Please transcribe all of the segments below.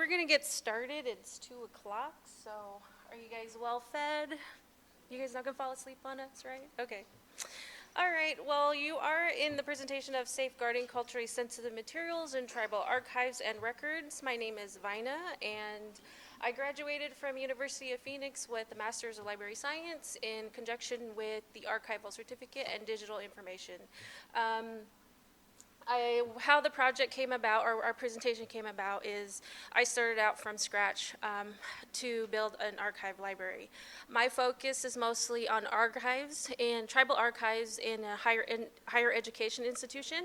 going to get started. It's 2 o'clock, so are you guys well fed? You guys not going to fall asleep on us, right? Okay. All right, well, you are in the presentation of Safeguarding Culturally Sensitive Materials in Tribal Archives and Records. My name is Vina, and I graduated from University of Phoenix with a Master's of Library Science in conjunction with the Archival Certificate and Digital Information. How the project came about, or our presentation came about, is I started out from scratch to build an archive library. My focus is mostly on archives and tribal archives in a higher education institution,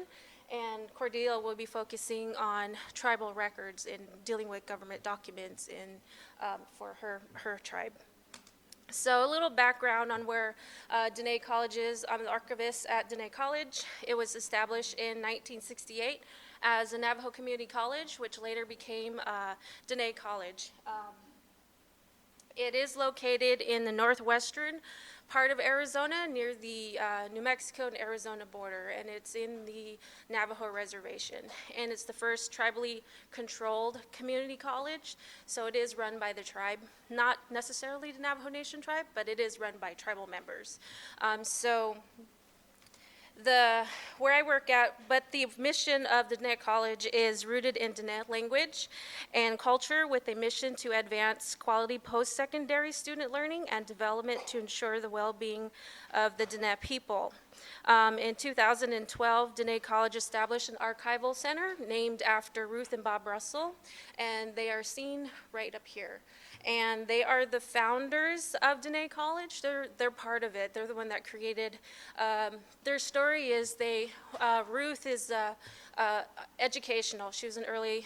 and Cordelia will be focusing on tribal records and dealing with government documents for her tribe. So a little background on where Diné College is. I'm an archivist at Diné College. It was established in 1968 as a Navajo Community College, which later became Diné College. It is located in the northwestern part of Arizona near the New Mexico and Arizona border, and it's in the Navajo Reservation. And it's the first tribally controlled community college, so it is run by the tribe, not necessarily the Navajo Nation tribe, but it is run by tribal members. Where I work at, but the mission of the Diné College is rooted in Diné language and culture, with a mission to advance quality post-secondary student learning and development to ensure the well-being of the Diné people. In 2012, Diné College established an archival center named after Ruth and Bob Russell, and they are seen right up here. And they are the founders of Diné College. They're part of it. They're the one that created. Their story is Ruth is educational. She was an early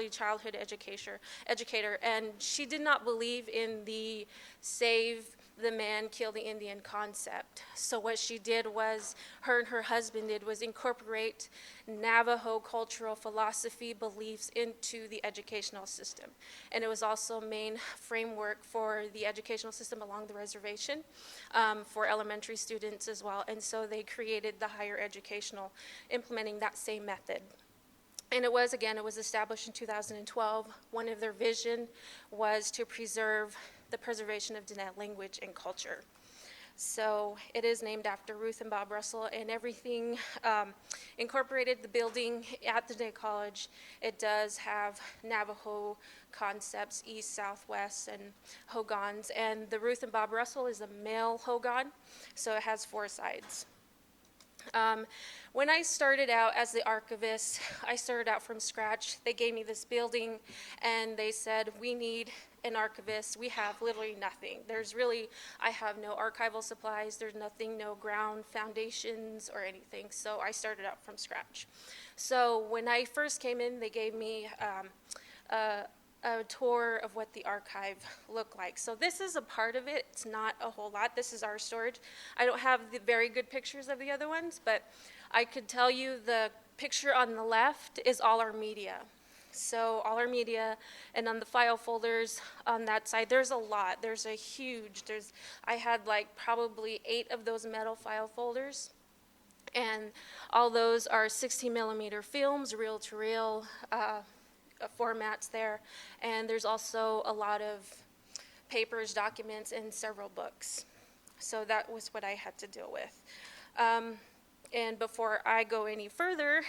childhood educator, and she did not believe in the save the man, kill the Indian concept. So what she did was, her and her husband did, was incorporate Navajo cultural philosophy beliefs into the educational system. And it was also main framework for the educational system along the reservation for elementary students as well. And so they created the higher educational, implementing that same method. And it was established in 2012. One of their vision was to preserve the preservation of Diné language and culture. So it is named after Ruth and Bob Russell, and everything incorporated the building at the Diné College. It does have Navajo concepts, east, south, west, and hogans. And the Ruth and Bob Russell is a male hogan, so it has 4 sides. When I started out as the archivist, I started out from scratch. They gave me this building, and they said, we need an archivist. We have literally nothing. I have no archival supplies. There's nothing, no ground foundations or anything. So I started out from scratch. So when I first came in, they gave me a tour of what the archive looked like. So this is a part of it. It's not a whole lot. This is our storage. I don't have the very good pictures of the other ones, but I could tell you the picture on the left is all our media. So all our media, and on the file folders on that side, there's a lot. I had like probably 8 of those metal file folders, and all those are 16 millimeter films, reel-to-reel formats there, and there's also a lot of papers, documents, and several books. So that was what I had to deal with. And before I go any further,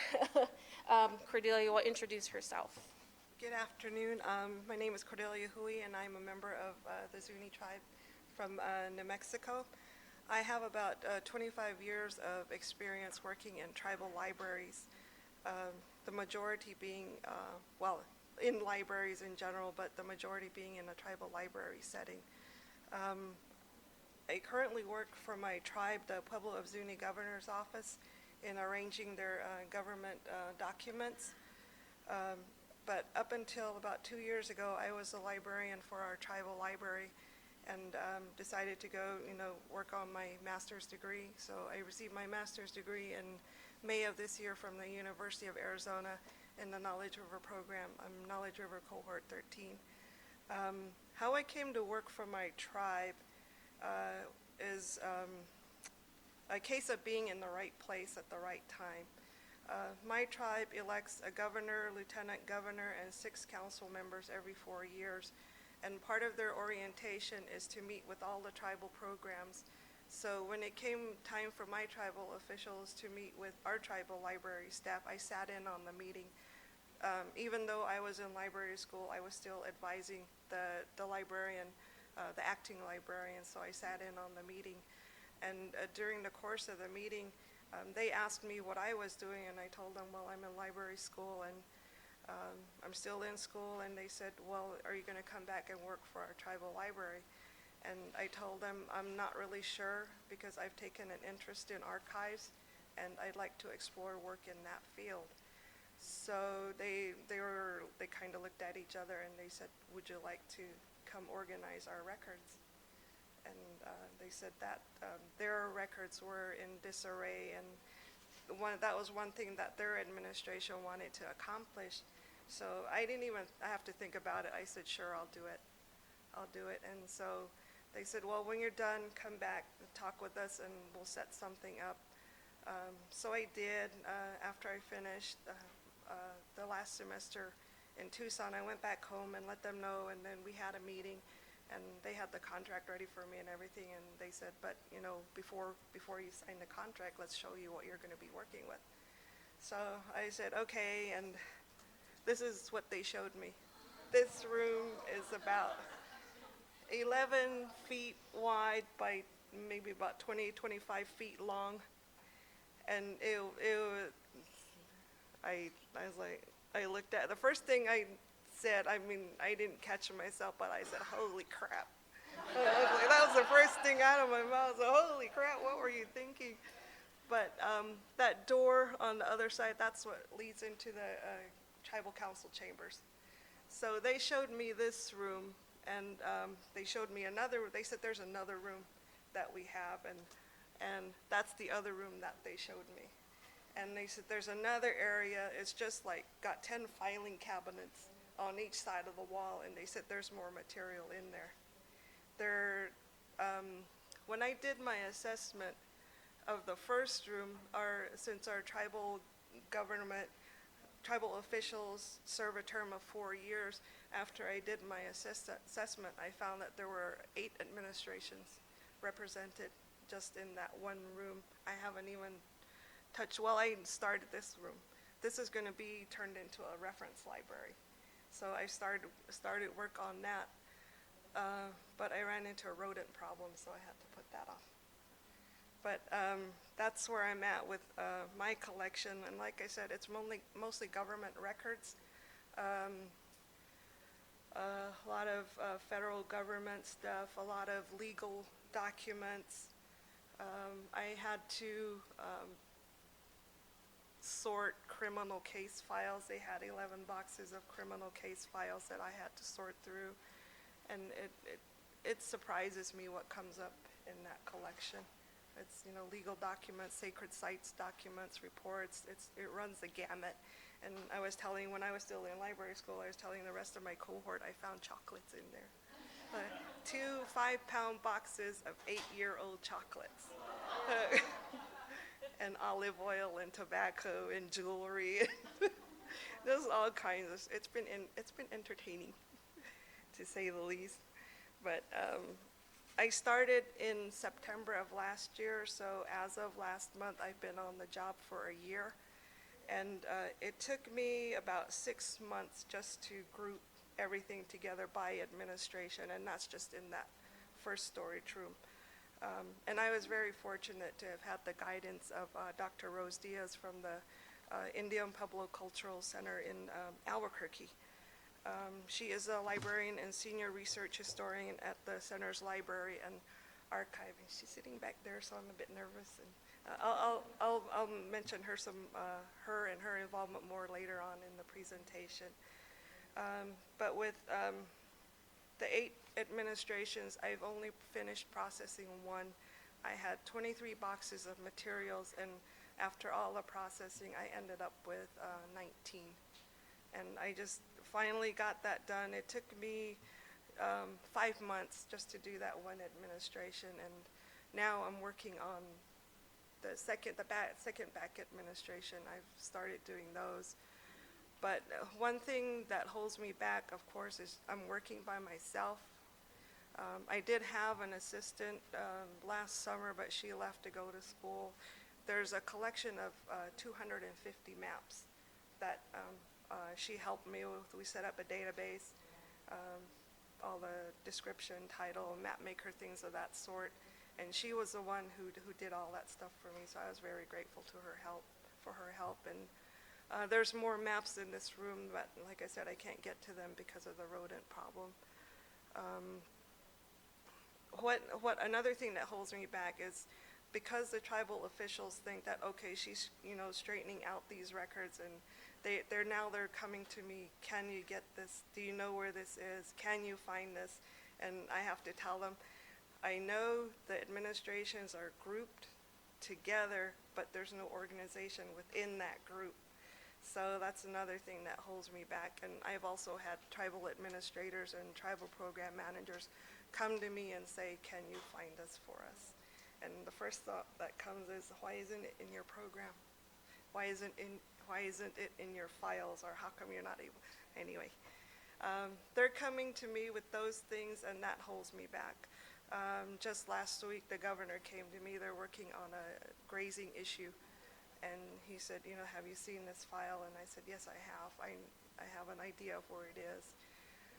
Cordelia will introduce herself. Good afternoon. My name is Cordelia Hooee, and I'm a member of the Zuni tribe from New Mexico. I have about 25 years of experience working in tribal libraries. The majority being, in libraries in general, but the majority being in a tribal library setting. I currently work for my tribe, the Pueblo of Zuni Governor's Office, in arranging their government documents. But up until about 2 years ago, I was a librarian for our tribal library, and decided to go, work on my master's degree. So I received my master's degree in May of this year from the University of Arizona in the Knowledge River program. I'm Knowledge River Cohort 13. How I came to work for my tribe is a case of being in the right place at the right time. My tribe elects a governor, lieutenant governor, and 6 council members every 4 years. And part of their orientation is to meet with all the tribal programs. So when it came time for my tribal officials to meet with our tribal library staff, I sat in on the meeting. Even though I was in library school, I was still advising the librarian, the acting librarian, so I sat in on the meeting. And during the course of the meeting, they asked me what I was doing, and I told them, well, I'm in library school, and I'm still in school, and they said, well, are you going to come back and work for our tribal library? And I told them I'm not really sure because I've taken an interest in archives, and I'd like to explore work in that field. So they kind of looked at each other, and they said, would you like to come organize our records? And they said that their records were in disarray, and that was one thing that their administration wanted to accomplish. So I didn't even have to think about it. I said, sure, I'll do it. I'll do it. And so they said, well, when you're done, come back and talk with us, and we'll set something up. So I did. After I finished the last semester in Tucson, I went back home and let them know, and then we had a meeting, and they had the contract ready for me and everything, and they said, but you know, before you sign the contract, let's show you what you're going to be working with. So I said, okay, and this is what they showed me. This room is about 11 feet wide by maybe about 20, 25 feet long, and I was like, I looked at, the first thing I said, I mean, I didn't catch myself, but I said, holy crap. That was the first thing out of my mouth. So, holy crap, what were you thinking? But that door on the other side, that's what leads into the tribal council chambers. So they showed me this room, and they showed me another, they said there's another room that we have, and that's the other room that they showed me. And they said there's another area, it's just like got 10 filing cabinets on each side of the wall, and they said there's more material in there. When I did my assessment of the first room, since our tribal government, tribal officials serve a term of 4 years, after I did my assessment, I found that there were 8 administrations represented just in that one room. I haven't even touched, well, I started this room. This is going to be turned into a reference library. So I started work on that, but I ran into a rodent problem, so I had to put that off. But that's where I'm at with my collection, and like I said, it's mostly government records, a lot of federal government stuff, a lot of legal documents. I had to sort criminal case files. They had 11 boxes of criminal case files that I had to sort through, and it surprises me what comes up in that collection. It's, you know, legal documents, sacred sites documents, reports. It runs the gamut. And I was telling, when I was still in library school, I was telling the rest of my cohort I found chocolates in there. 2 5-pound boxes of 8-year-old chocolates. And olive oil and tobacco and jewelry. There's all kinds of, it's been entertaining, to say the least. But I started in September of last year, so as of last month, I've been on the job for a year. And it took me about 6 months just to group everything together by administration, and that's just in that first storage room. And I was very fortunate to have had the guidance of Dr. Rose Diaz from the Indian Pueblo Cultural Center in Albuquerque. She is a librarian and senior research historian at the center's library and archive. And she's sitting back there, so I'm a bit nervous. And I'll mention her her and her involvement more later on in the presentation. But with the 8 administrations, I've only finished processing 1. I had 23 boxes of materials, and after all the processing, I ended up with 19. And I just finally got that done. It took me 5 months just to do that one administration, and now I'm working on second back administration. I've started doing those. But one thing that holds me back, of course, is I'm working by myself. I did have an assistant last summer, but she left to go to school. There's a collection of 250 maps that she helped me with. We set up a database, all the description, title, map maker, things of that sort. And she was the one who did all that stuff for me, so I was very grateful to her for her help. And there's more maps in this room, but like I said, I can't get to them because of the rodent problem. What another thing that holds me back is because the tribal officials think that, okay, she's, straightening out these records, and they're coming to me, can you get this? Do you know where this is? Can you find this? And I have to tell them, I know the administrations are grouped together, but there's no organization within that group. So that's another thing that holds me back. And I've also had tribal administrators and tribal program managers come to me and say, can you find this for us? And the first thought that comes is, why isn't it in your program? Why isn't it in your files, or how come you're not able? Anyway, they're coming to me with those things, and that holds me back. Just last week, the governor came to me. They're working on a grazing issue, and he said, have you seen this file? And I said, yes, I have. I have an idea of where it is.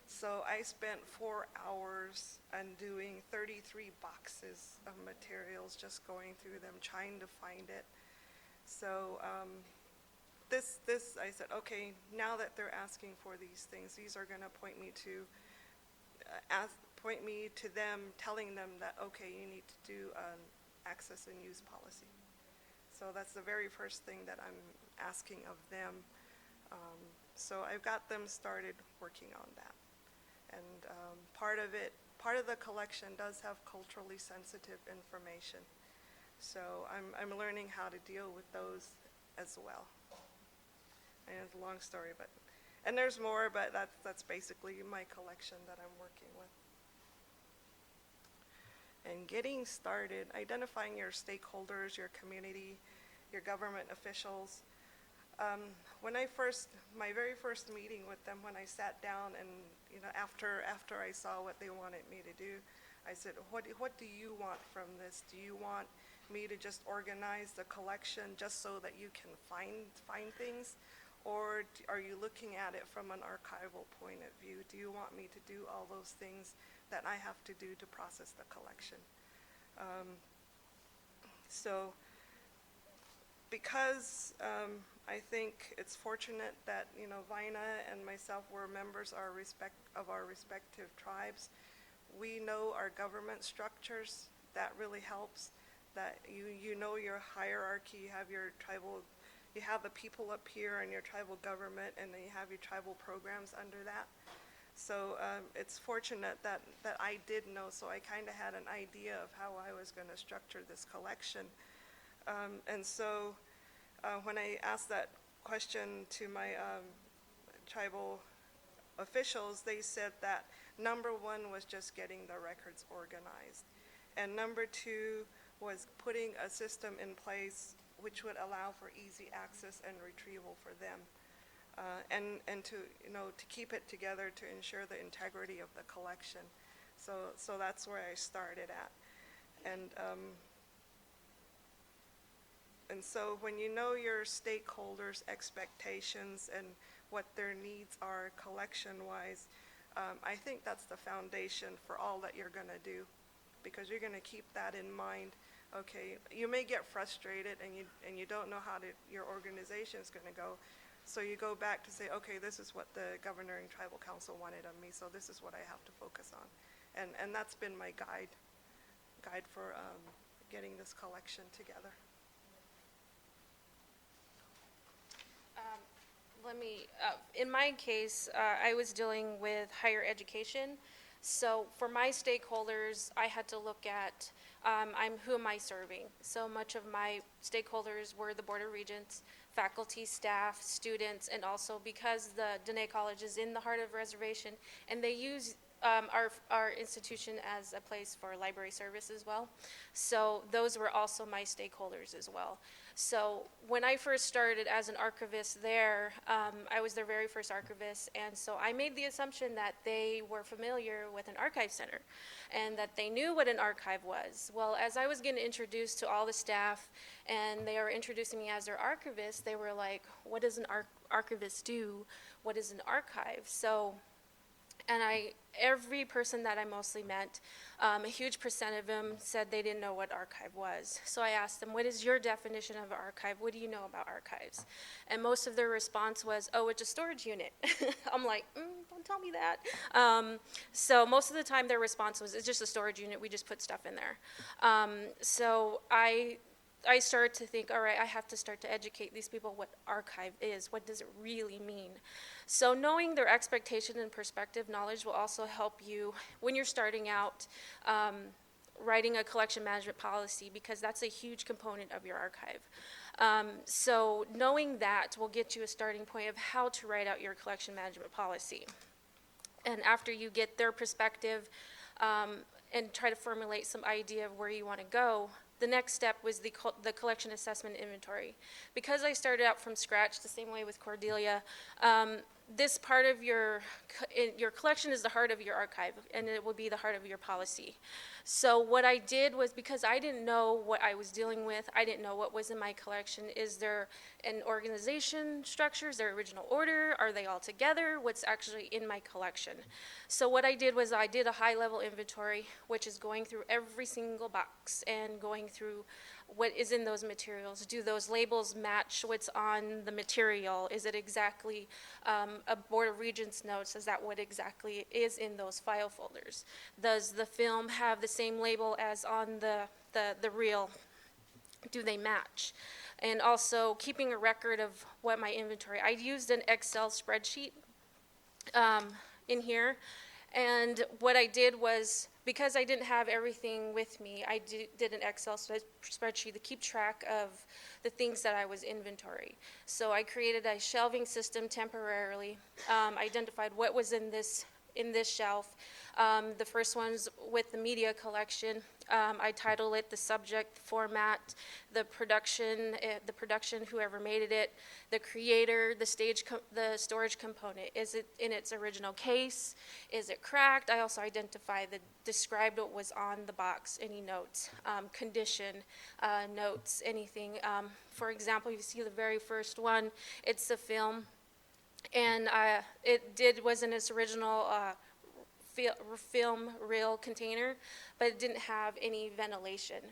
So I spent 4 hours undoing 33 boxes of materials, just going through them, trying to find it. So this I said, okay, now that they're asking for these things, these are going to point me to them, telling them that, okay, you need to do an access and use policy. So that's the very first thing that I'm asking of them. So I've got them started working on that. And part of the collection does have culturally sensitive information. So I'm learning how to deal with those as well. And it's a long story, and there's more, but that's basically my collection that I'm working with. And getting started, identifying your stakeholders, your community, your government officials. My very first meeting with them, when I sat down and, after I saw what they wanted me to do, I said, what do you want from this? Do you want me to just organize the collection just so that you can find things? Or are you looking at it from an archival point of view? Do you want me to do all those things that I have to do to process the collection? So because I think it's fortunate that Vina and myself were members of our respective tribes, we know our government structures. That really helps. That you know your hierarchy. You have your tribal. You have the people up here in your tribal government, and then you have your tribal programs under that. So it's fortunate that I did know, so I kind of had an idea of how I was going to structure this collection. And so when I asked that question to my tribal officials, they said that number one was just getting the records organized. And number two was putting a system in place which would allow for easy access and retrieval for them. And to keep it together to ensure the integrity of the collection. So that's where I started at. And so when you know your stakeholders' expectations and what their needs are collection-wise, I think that's the foundation for all that you're going to do, because you're going to keep that in mind. Okay, you may get frustrated and you don't know how your organization is going to go. So you go back to say, okay, this is what the governor and tribal council wanted of me, so this is what I have to focus on. And that's been my guide for getting this collection together. In my case, I was dealing with higher education. So for my stakeholders, I had to look at who am I serving? So much of my stakeholders were the Board of Regents, faculty, staff, students, and also because the Diné College is in the heart of reservation, and they use our institution as a place for library service as well. So those were also my stakeholders as well. So when I first started as an archivist there, I was their very first archivist, and so I made the assumption that they were familiar with an archive center and that they knew what an archive was. Well, as I was getting introduced to all the staff and they were introducing me as their archivist, they were like, what does an archivist do? What is an archive? So, and every person that I mostly met, a huge percent of them said they didn't know what archive was. So I asked them, what is your definition of an archive? What do you know about archives? And most of their response was, oh, it's a storage unit. I'm like, don't tell me that. So most of the time their response was, it's just a storage unit, we just put stuff in there. So I started to think, all right, I have to start to educate these people what archive is. What does it really mean? So knowing their expectation and perspective knowledge will also help you when you're starting out writing a collection management policy, because that's a huge component of your archive. So knowing that will get you a starting point of how to write out your collection management policy. And after you get their perspective and try to formulate some idea of where you want to go, the next step was the collection assessment inventory. Because I started out from scratch, the same way with Cordelia, this part of your collection is the heart of your archive, and it will be the heart of your policy. So what I did was, because I didn't know what I was dealing with, I didn't know what was in my collection. Is there an organization structure? Is there original order? Are they all together? What's actually in my collection? So what I did was I did a high-level inventory, which is going through every single box and going through what is in those materials. Do those labels match what's on the material? Is it exactly a Board of Regents notes? Is that what exactly is in those file folders? Does the film have the same label as on the reel? Do they match? And also keeping a record of what my inventory, I used an Excel spreadsheet in here. And what I did was, because I didn't have everything with me, I did an Excel spreadsheet to keep track of the things that I was inventory. So I created a shelving system temporarily, identified what was in this shelf. The first one's with the media collection. I title it, the subject, format, the production, whoever made it, the creator, the storage component. Is it in its original case? Is it cracked? I also described what was on the box, any notes, condition, notes, anything. For example, you see the very first one, it's the film, and it was in its original film reel container, but it didn't have any ventilation.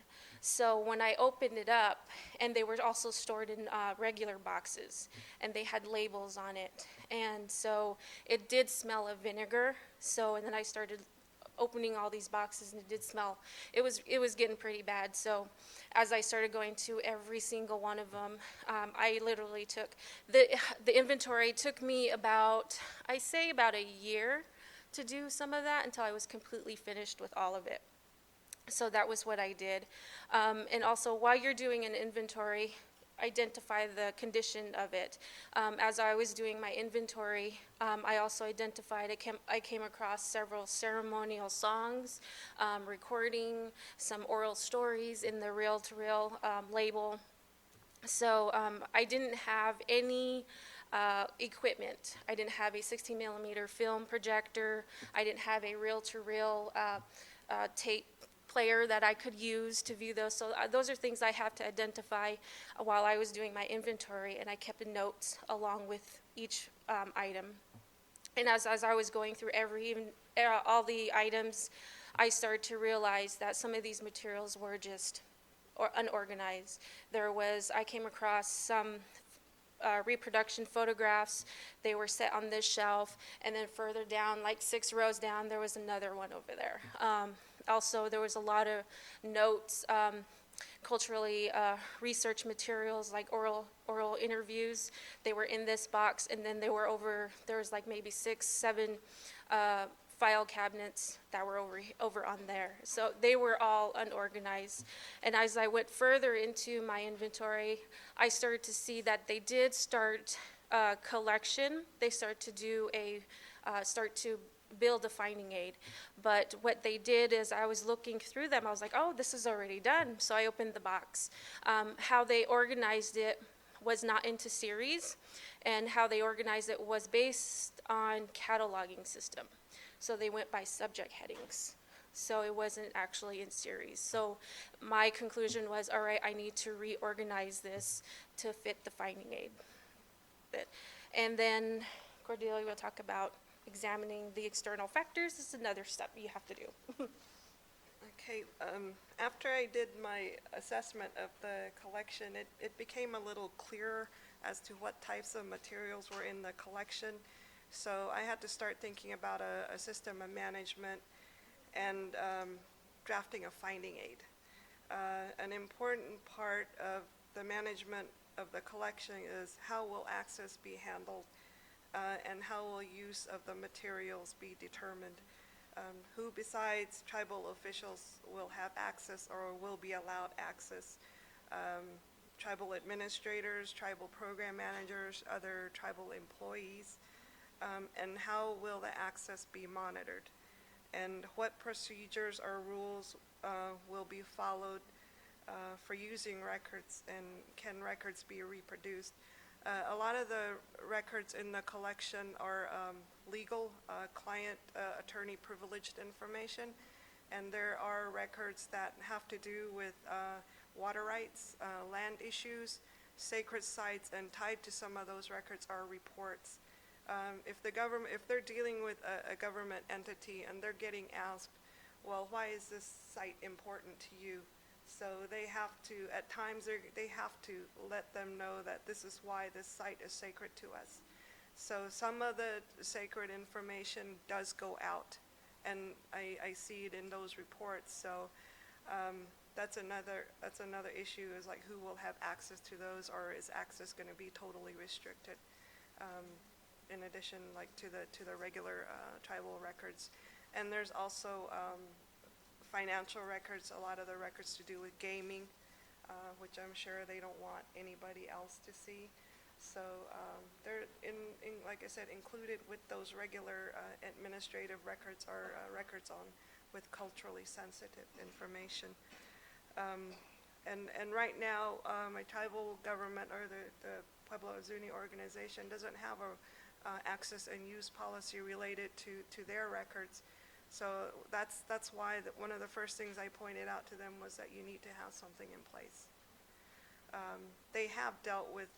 So when I opened it up, and they were also stored in regular boxes, and they had labels on it, and so it did smell of vinegar. So, and then I started opening all these boxes, and it did smell. It was getting pretty bad. So as I started going to every single one of them, I literally took the inventory. Took me about a year to do some of that until I was completely finished with all of it. So that was what I did. And also, while you're doing an inventory, identify the condition of it. As I was doing my inventory, I also identified, I came across several ceremonial songs, recording, some oral stories in the reel-to-reel label. So I didn't have any equipment. I didn't have a 16 millimeter film projector. I didn't have a reel-to-reel tape player that I could use to view those. So those are things I have to identify while I was doing my inventory, and I kept notes along with each item. And as I was going through all the items, I started to realize that some of these materials were just unorganized. I came across some reproduction photographs. They were set on this shelf, and then further down, like 6 rows down, there was another one over there. Also, there was a lot of notes, culturally research materials like oral interviews. They were in this box, and then there was like maybe 6, 7 file cabinets that were over on there. So they were all unorganized. And as I went further into my inventory, I started to see that they did start collection. They start to build a finding aid. But what they did is I was looking through them. I was like, oh, this is already done. So I opened the box. How they organized it was not into series, and how they organized it was based on cataloging system. So they went by subject headings. So it wasn't actually in series. So my conclusion was, all right, I need to reorganize this to fit the finding aid. And then Cordelia will talk about examining the external factors. This is another step you have to do. Okay, after I did my assessment of the collection, it became a little clearer as to what types of materials were in the collection. So I had to start thinking about a system of management and drafting a finding aid. An important part of the management of the collection is how will access be handled, and how will use of the materials be determined. Who besides tribal officials will have access or will be allowed access? Tribal administrators, tribal program managers, other tribal employees, and how will the access be monitored? And what procedures or rules will be followed for using records, and can records be reproduced? A lot of the records in the collection are legal, client, attorney privileged information, and there are records that have to do with water rights, land issues, sacred sites, and tied to some of those records are reports. If they're dealing with a government entity and they're getting asked, well, why is this site important to you? So they have to, at times, they have to let them know that this is why this site is sacred to us. So some of the sacred information does go out, and I see it in those reports. So that's another issue, is like who will have access to those, or is access going to be totally restricted? In addition, like to the regular tribal records, and there's also financial records, a lot of the records to do with gaming, which I'm sure they don't want anybody else to see. So they're like I said, included with those regular administrative records are records with culturally sensitive information. And right now, my tribal government, or the Pueblo Zuni organization, doesn't have a access and use policy related to their records. So that's why one of the first things I pointed out to them was that you need to have something in place. They have dealt with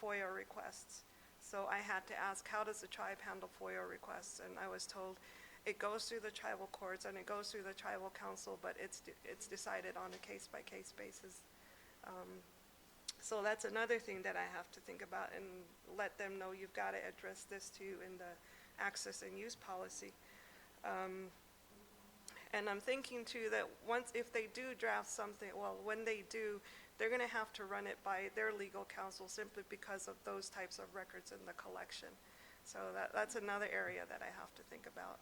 FOIA requests. So I had to ask, how does the tribe handle FOIA requests? And I was told it goes through the tribal courts and it goes through the tribal council, but it's decided on a case-by-case basis. So that's another thing that I have to think about and let them know you've got to address this too in the access and use policy. And I'm thinking too that if they do draft something, well, when they do, they're going to have to run it by their legal counsel simply because of those types of records in the collection. So that's another area that I have to think about.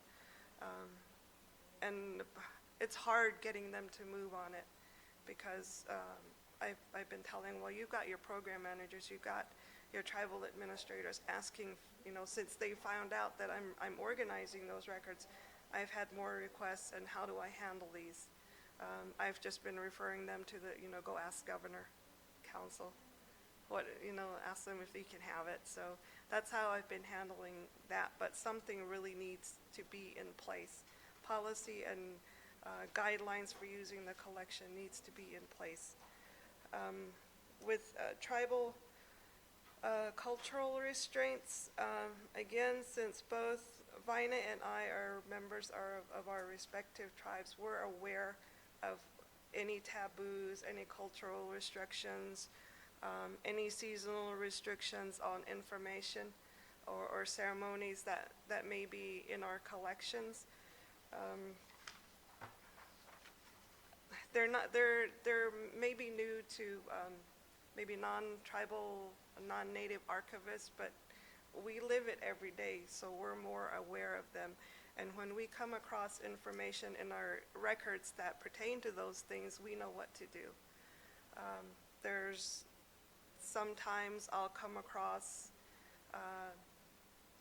And it's hard getting them to move on it because I've been telling, well, you've got your program managers, you've got your tribal administrators asking, since they found out that I'm organizing those records, I've had more requests, and how do I handle these? I've just been referring them to the, go ask Governor Council, ask them if they can have it. So that's how I've been handling that, but something really needs to be in place. Policy and guidelines for using the collection needs to be in place. With tribal cultural restraints, again, since both Vina and I are members of our respective tribes, we're aware of any taboos, any cultural restrictions, any seasonal restrictions on information or ceremonies that may be in our collections. They're may be new to maybe non-tribal, non-native archivists, but we live it every day, so we're more aware of them. And when we come across information in our records that pertain to those things, we know what to do. There's sometimes I'll come across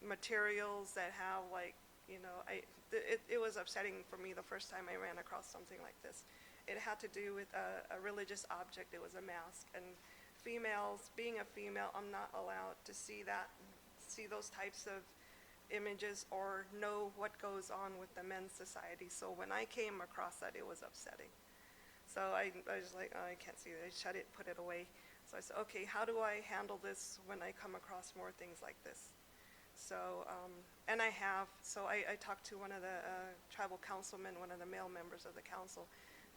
materials that have like, it was upsetting for me the first time I ran across something like this. It had to do with a religious object. It was a mask. And females, being a female, I'm not allowed to see those types of images or know what goes on with the men's society. So when I came across that, it was upsetting. So I was like, oh, I can't see it. I shut it, put it away. So I said, okay, how do I handle this when I come across more things like this? So, and I talked to one of the tribal councilmen, one of the male members of the council,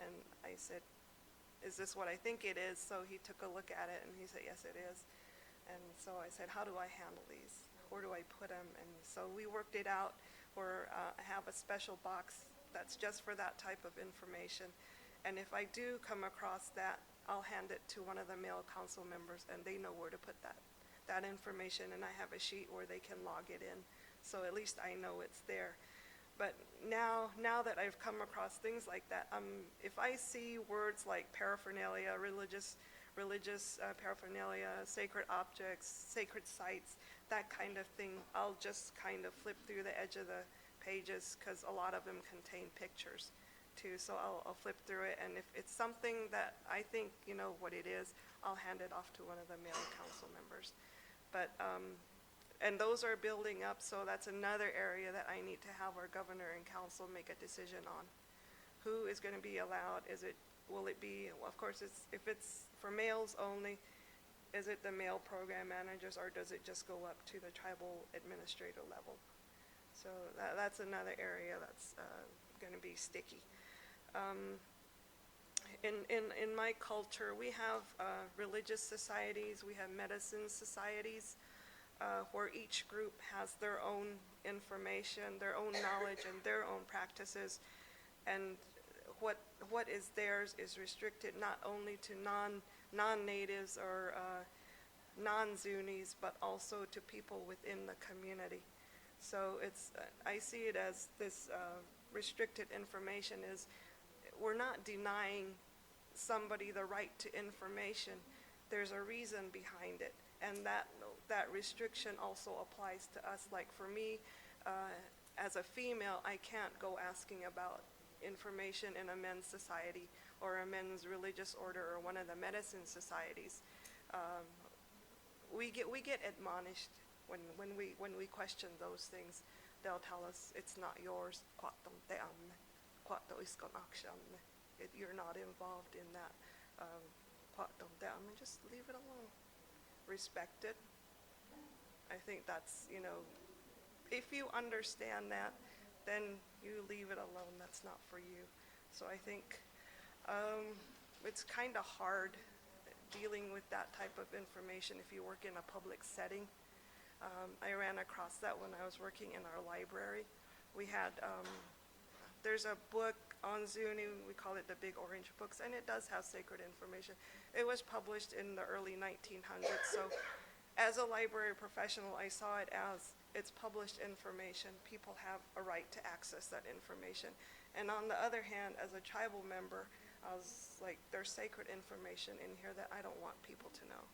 and I said, is this what I think it is? So he took a look at it, and he said, yes, it is. And so I said, how do I handle these? Where do I put them? And so we worked it out where I have a special box that's just for that type of information. And if I do come across that, I'll hand it to one of the male council members, and they know where to put that information, and I have a sheet where they can log it in. So at least I know it's there. But now that I've come across things like that, if I see words like paraphernalia, religious paraphernalia, sacred objects, sacred sites, that kind of thing, I'll just kind of flip through the edge of the pages, because a lot of them contain pictures too. So I'll flip through it, and if it's something that I think what it is, I'll hand it off to one of the male council members. But and those are building up, so that's another area that I need to have our governor and council make a decision on. Who is going to be allowed? Will it be, well, of course, if it's for males only, is it the male program managers, or does it just go up to the tribal administrator level? So that's another area that's going to be sticky. In my culture, we have religious societies, we have medicine societies, where each group has their own information, their own knowledge, and their own practices. And what is theirs is restricted not only to non-natives or non-Zunis, but also to people within the community. So I see it as this restricted information is, we're not denying somebody the right to information. There's a reason behind it, and that restriction also applies to us. Like for me, as a female, I can't go asking about information in a men's society or a men's religious order or one of the medicine societies. We get admonished when we question those things. They'll tell us it's not yours. You're not involved in that. Just leave it alone. Respect it. I think that's, if you understand that, then you leave it alone. That's not for you. So I think it's kind of hard dealing with that type of information if you work in a public setting. I ran across that when I was working in our library. We had, there's a book on Zuni, we call it the Big Orange Books, and it does have sacred information. It was published in the early 1900s, so as a library professional, I saw it as it's published information. People have a right to access that information. And on the other hand, as a tribal member, I was like, there's sacred information in here that I don't want people to know.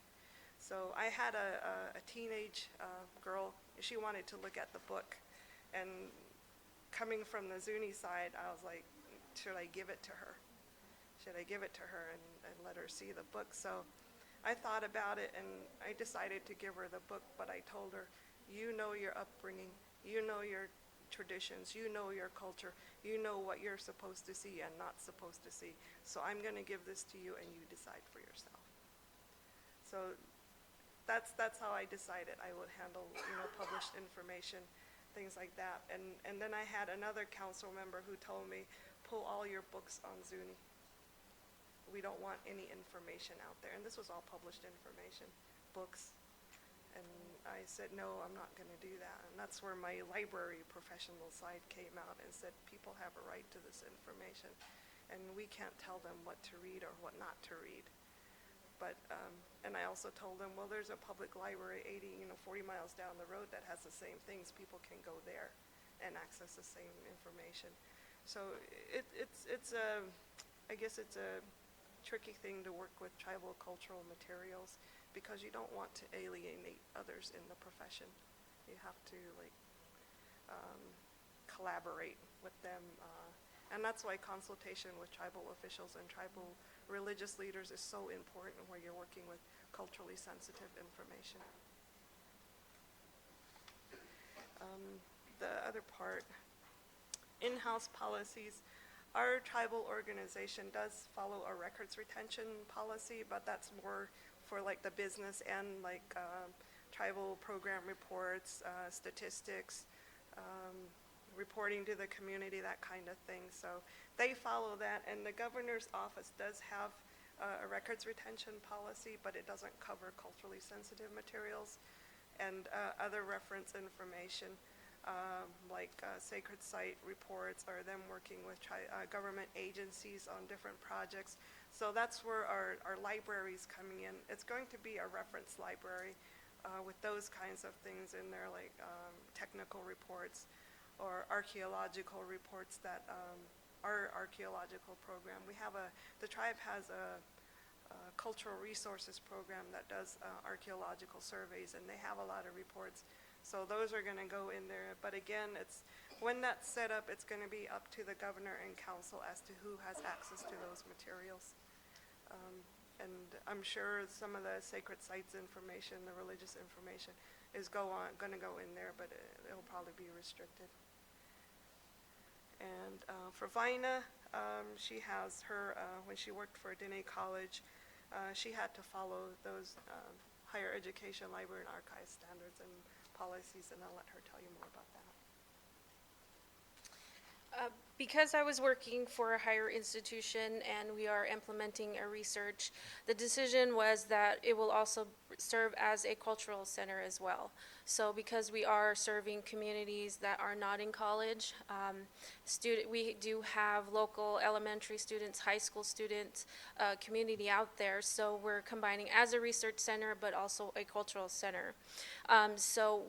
So I had a teenage girl, she wanted to look at the book, and coming from the Zuni side, I was like, should I give it to her? Should I give it to her and let her see the book? So I thought about it, and I decided to give her the book, but I told her, you know your upbringing, you know your traditions, you know your culture, you know what you're supposed to see and not supposed to see. So I'm going to give this to you, and you decide for yourself. So that's how I decided I would handle, published information, things like that. And then I had another council member who told me, pull all your books on Zuni. We don't want any information out there. And this was all published information, books. And I said, no, I'm not going to do that. And that's where my library professional side came out and said, people have a right to this information, and we can't tell them what to read or what not to read. But, and I also told them, well, there's a public library 40 miles down the road that has the same things. People can go there and access the same information. So it's a, I guess it's a tricky thing to work with tribal cultural materials because you don't want to alienate others in the profession. You have to collaborate with them, and that's why consultation with tribal officials and tribal religious leaders is so important where you're working with culturally sensitive information. The other part, in-house policies. Our tribal organization does follow a records retention policy, but that's more for like the business and tribal program reports, statistics, reporting to the community, that kind of thing. So they follow that, and the governor's office does have a records retention policy, but it doesn't cover culturally sensitive materials and other reference information. Sacred site reports, or them working with government agencies on different projects. So that's where our library's coming in. It's going to be a reference library with those kinds of things in there, like technical reports or archaeological reports that our archaeological program. The tribe has a cultural resources program that does archaeological surveys, and they have a lot of reports. So those are going to go in there. But again, when that's set up, it's going to be up to the governor and council as to who has access to those materials. And I'm sure some of the sacred sites information, the religious information, is going to go in there, but it'll probably be restricted. And for Vina, she has when she worked for Diné College, she had to follow those higher education library and archive standards and policies, and I'll let her tell you more about that. Because I was working for a higher institution and we are implementing a research, the decision was that it will also serve as a cultural center as well. So because we are serving communities that are not in college, we do have local elementary students, high school students, community out there. So we're combining as a research center, but also a cultural center. So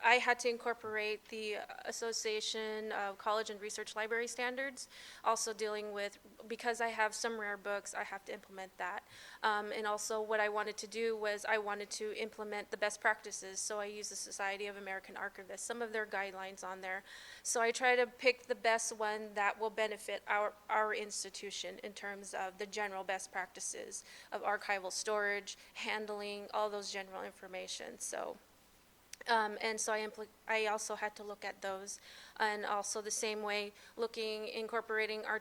I had to incorporate the Association of College and Research Library Standards, also dealing with, because I have some rare books, I have to implement that. And also what I wanted to do was I wanted to implement the best practices, so I used the Society of American Archivists, some of their guidelines on there. So I try to pick the best one that will benefit our institution in terms of the general best practices of archival storage, handling, all those general information. So. And so I also had to look at those, and also the same way incorporating our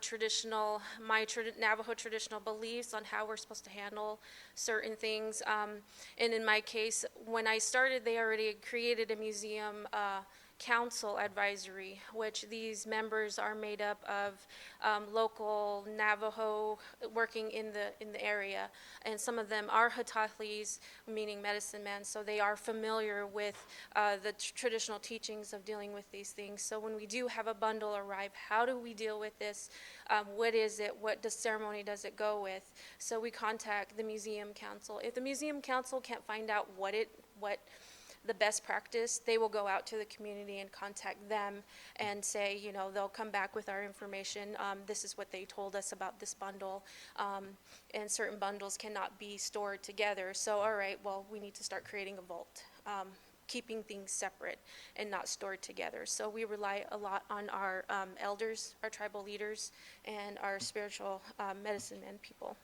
Navajo traditional beliefs on how we're supposed to handle certain things. And in my case, when I started, they already created a museum council advisory, which these members are made up of local Navajo working in the area, and some of them are Hatahlis, meaning medicine men, so they are familiar with the traditional teachings of dealing with these things. So when we do have a bundle arrive, how do we deal with this? What is it? What ceremony does it go with? So we contact the museum council. If the museum council can't find out what the best practice, they will go out to the community and contact them and say, they'll come back with our information. This is what they told us about this bundle, and certain bundles cannot be stored together. So, all right, well, we need to start creating a vault, keeping things separate and not stored together. So we rely a lot on our elders, our tribal leaders, and our spiritual medicine men people.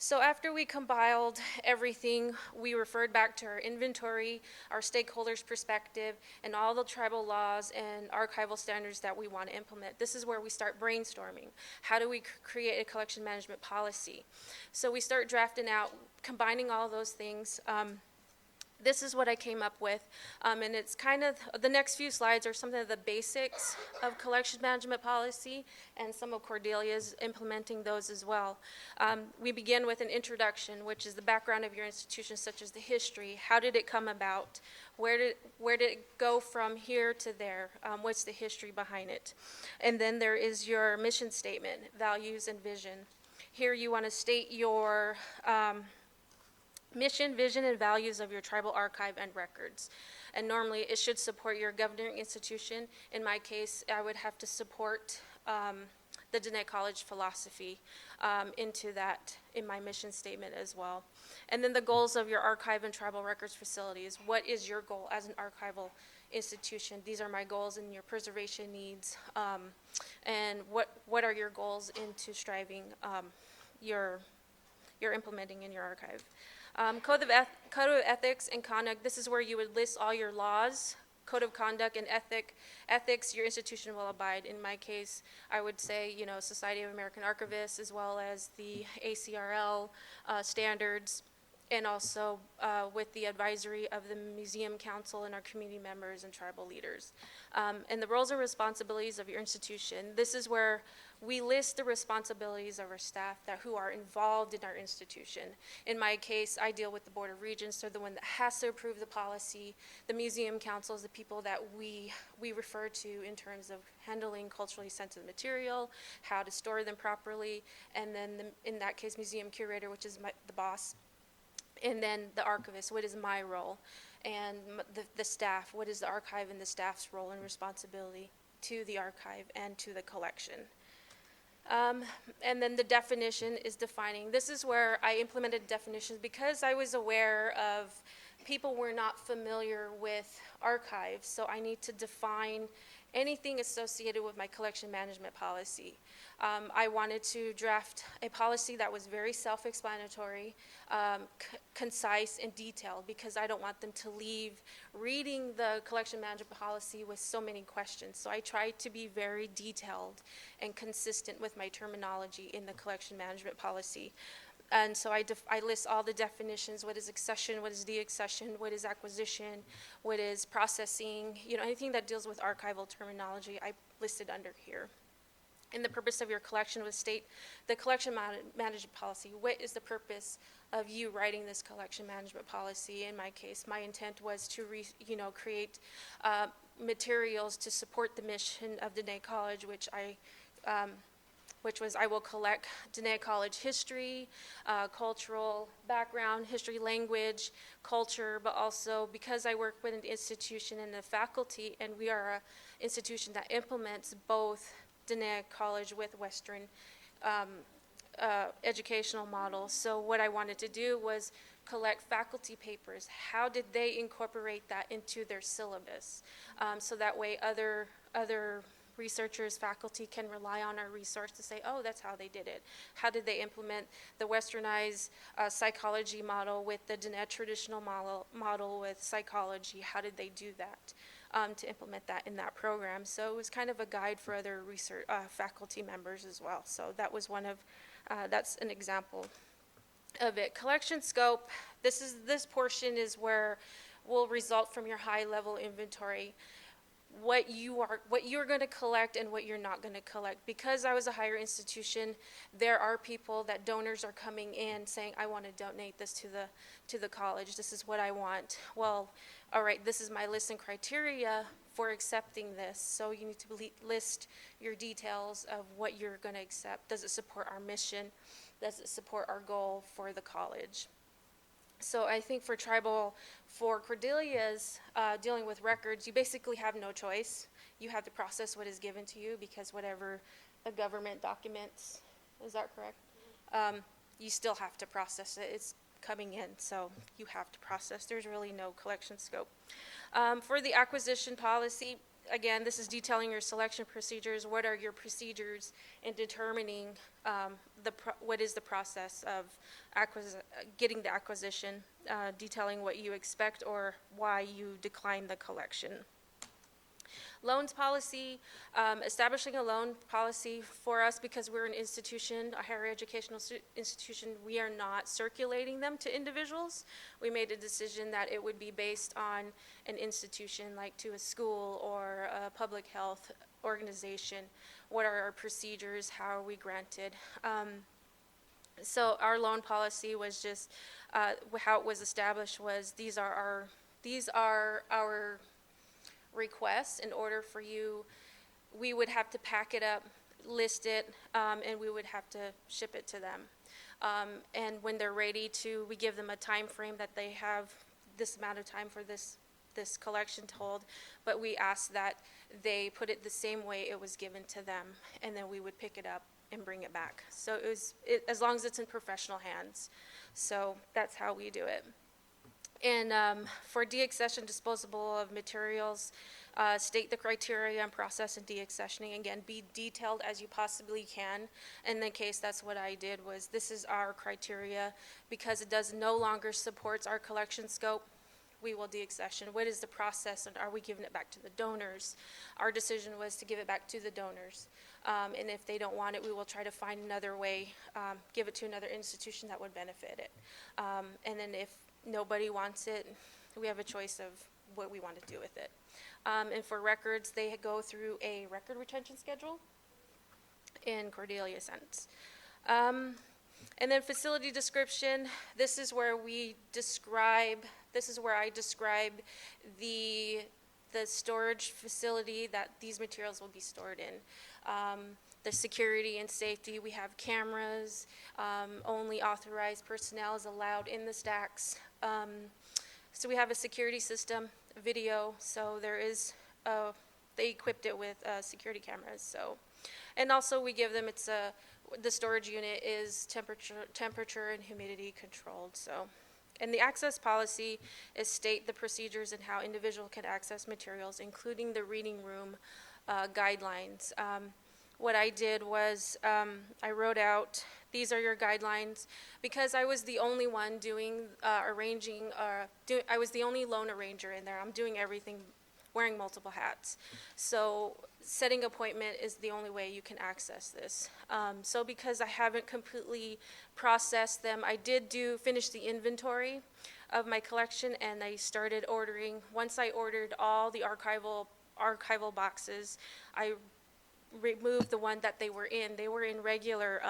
So after we compiled everything, we referred back to our inventory, our stakeholders' perspective, and all the tribal laws and archival standards that we want to implement. This is where we start brainstorming. How do we create a collection management policy? So we start drafting out, combining all those things. This is what I came up with, and it's kind of, the next few slides are some of the basics of collection management policy, and some of Cordelia's implementing those as well. We begin with an introduction, which is the background of your institution, such as the history. How did it come about? Where did it go from here to there? What's the history behind it? And then there is your mission statement, values, and vision. Here you want to state your mission, vision, and values of your tribal archive and records. and normally it should support your governing institution. In my case, I would have to support the Diné College philosophy into that in my mission statement as well. And then the goals of your archive and tribal records facilities. What is your goal as an archival institution? These are my goals and your preservation needs. And what are your goals into striving you're implementing in your archive? Code of ethics and conduct. This is where you would list all your laws, code of conduct, and ethics your institution will abide. In my case, I would say, Society of American Archivists, as well as the ACRL standards, and also with the advisory of the Museum Council and our community members and tribal leaders. And the roles and responsibilities of your institution. This is where we list the responsibilities of our staff who are involved in our institution. In my case, I deal with the Board of Regents. They're the one that has to approve the policy. The Museum Council is the people that we refer to in terms of handling culturally sensitive material, how to store them properly, and then in that case, Museum Curator, which is the boss. And then the archivist, what is my role? And the staff, what is the archive and the staff's role and responsibility to the archive and to the collection? And then the definition is defining. This is where I implemented definitions because I was aware of people were not familiar with archives, so I need to define anything associated with my collection management policy. I wanted to draft a policy that was very self-explanatory, concise, and detailed, because I don't want them to leave reading the collection management policy with so many questions. So I tried to be very detailed and consistent with my terminology in the collection management policy. And so I list all the definitions: what is accession, what is deaccession, what is acquisition, what is processing, anything that deals with archival terminology I listed under here. And the purpose of your collection would state the collection management policy. What is the purpose of you writing this collection management policy? In my case, my intent was to create materials to support the mission of Diné College, which was I will collect Diné College history, cultural background, history, language, culture, but also because I work with an institution and the faculty, and we are an institution that implements both Diné College with Western educational models. So what I wanted to do was collect faculty papers. How did they incorporate that into their syllabus? So that way other researchers, faculty can rely on our resource to say, oh, that's how they did it. How did they implement the westernized psychology model with the Diné traditional model with psychology? How did they do that to implement that in that program? So it was kind of a guide for other research faculty members as well. So that was that's an example of it. Collection scope, this portion is where will result from your high-level inventory. What you're going to collect and what you're not going to collect. Because I was a higher institution, there are people that donors are coming in saying, I want to donate this to the college. This is what I want. Well, all right, this is my list and criteria for accepting this. So you need to list your details of what you're going to accept. Does it support our mission? Does it support our goal for the college? So I think for Cordelia's dealing with records, you basically have no choice. You have to process what is given to you, because whatever the government documents, is that correct? You still have to process it. It's coming in, so you have to process. There's really no collection scope. For the acquisition policy, again, this is detailing your selection procedures. What are your procedures in determining what is the process of getting the acquisition, detailing what you expect or why you decline the collection. Loans policy, establishing a loan policy for us, because we're an institution, a higher educational institution, we are not circulating them to individuals. We made a decision that it would be based on an institution, like to a school or a public health organization. What are our procedures? How are we granted? So our loan policy was just, how it was established was these are our requests. In order for you, we would have to pack it up, list it, and we would have to ship it to them. And when they're ready to, we give them a time frame that they have this amount of time for this this collection told, but we asked that they put it the same way it was given to them, and then we would pick it up and bring it back. So as long as it's in professional hands. So that's how we do it. And for deaccession disposable of materials, state the criteria on process and deaccessioning. Again, be detailed as you possibly can. In the case, that's what I did, was this is our criteria. Because it does no longer supports our collection scope, we will deaccession. What is the process, and are we giving it back to the donors? Our decision was to give it back to the donors. And if they don't want it, we will try to find another way, give it to another institution that would benefit it. And then if nobody wants it, we have a choice of what we want to do with it. And for records, they go through a record retention schedule in Cordelia sense. And then facility description, this is where I describe the storage facility that these materials will be stored in. The security and safety, we have cameras, only authorized personnel is allowed in the stacks. So we have a security system, video, so there is, they equipped it with security cameras. So, and also we give them, the storage unit is temperature and humidity controlled. So, and the access policy is state the procedures and how individual can access materials, including the reading room guidelines. What I did was I wrote out, these are your guidelines, because I was the only one doing I was the only loan arranger in there. I'm doing everything, wearing multiple hats. So setting appointment is the only way you can access this. So because I haven't completely processed them, I did finish the inventory of my collection, and I started ordering. Once I ordered all the archival boxes, I removed the one that they were in. They were in regular,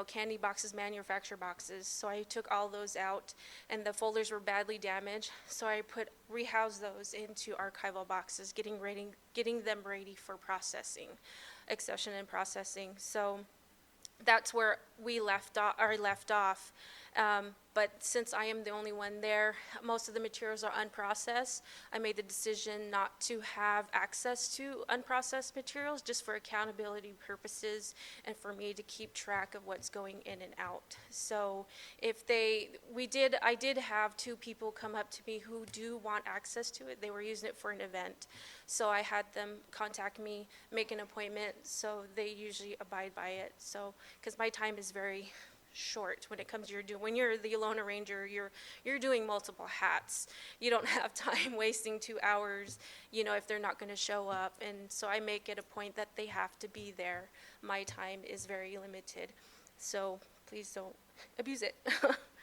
candy boxes, manufacturer boxes. So I took all those out, and the folders were badly damaged. So I rehoused those into archival boxes, getting them ready for processing, accession and processing. So that's where we left off. But since I am the only one there, most of the materials are unprocessed. I made the decision not to have access to unprocessed materials, just for accountability purposes and for me to keep track of what's going in and out. So I did have 2 people come up to me who do want access to it. They were using it for an event. So I had them contact me, make an appointment, so they usually abide by it. So, because my time is very short when it comes to when you're the loan arranger, you're doing multiple hats. You don't have time wasting 2 hours, if they're not going to show up. And so I make it a point that they have to be there. My time is very limited, so please don't abuse it.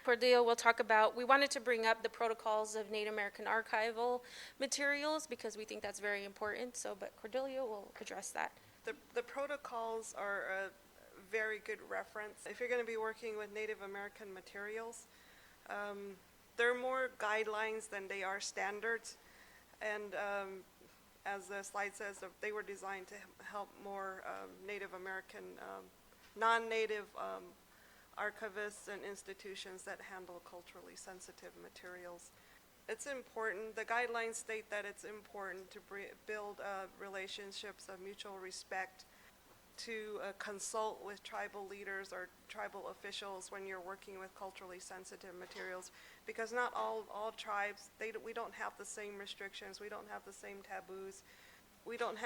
Cordelia will talk about, we wanted to bring up the protocols of Native American archival materials because we think that's very important. So, but Cordelia will address that. The protocols are a very good reference. If you're going to be working with Native American materials, they're more guidelines than they are standards. And as the slide says, they were designed to help more Native American, non-Native archivists and institutions that handle culturally sensitive materials. It's important, the guidelines state that it's important to build relationships of mutual respect, to consult with tribal leaders or tribal officials when you're working with culturally sensitive materials, because not all tribes, we don't have the same restrictions, we don't have the same taboos.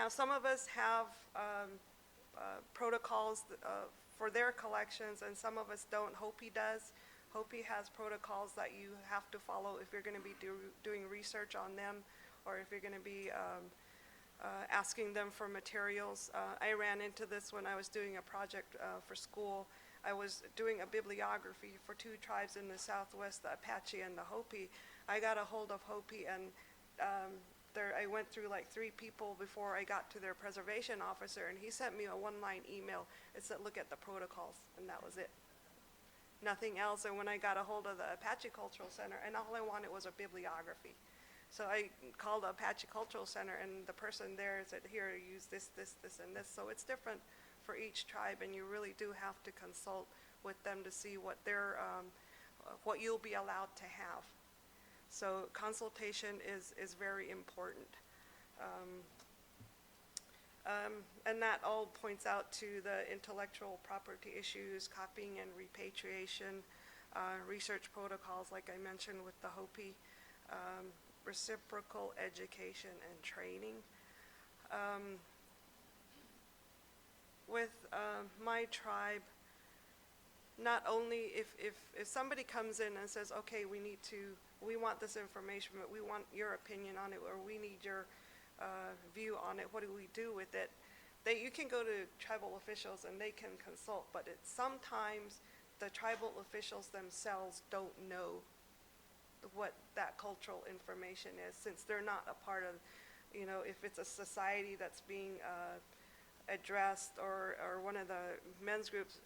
Some of us have protocols for their collections, and some of us don't. Hopi does. Hopi has protocols that you have to follow if you're going to be doing research on them, or if you're going to be asking them for materials. I ran into this when I was doing a project for school. I was doing a bibliography for 2 tribes in the Southwest, the Apache and the Hopi. I got a hold of Hopi, and I went through like 3 people before I got to their preservation officer, and he sent me a 1-line email. It said, look at the protocols, and that was it. Nothing else. And when I got a hold of the Apache Cultural Center, and all I wanted was a bibliography. So I called the Apache Cultural Center, and the person there said, here, use this, this, this, and this. So it's different for each tribe, and you really do have to consult with them to see what what you'll be allowed to have. So consultation is very important. And that all points out to the intellectual property issues, copying and repatriation, research protocols, like I mentioned with the Hopi, reciprocal education and training. With my tribe, not only if somebody comes in and says, okay, we want this information, but we want your opinion on it, or we need your view on it, what do we do with it? You can go to tribal officials and they can consult, but sometimes the tribal officials themselves don't know what that cultural information is, since they're not a part of, if it's a society that's being addressed, or one of the men's groups,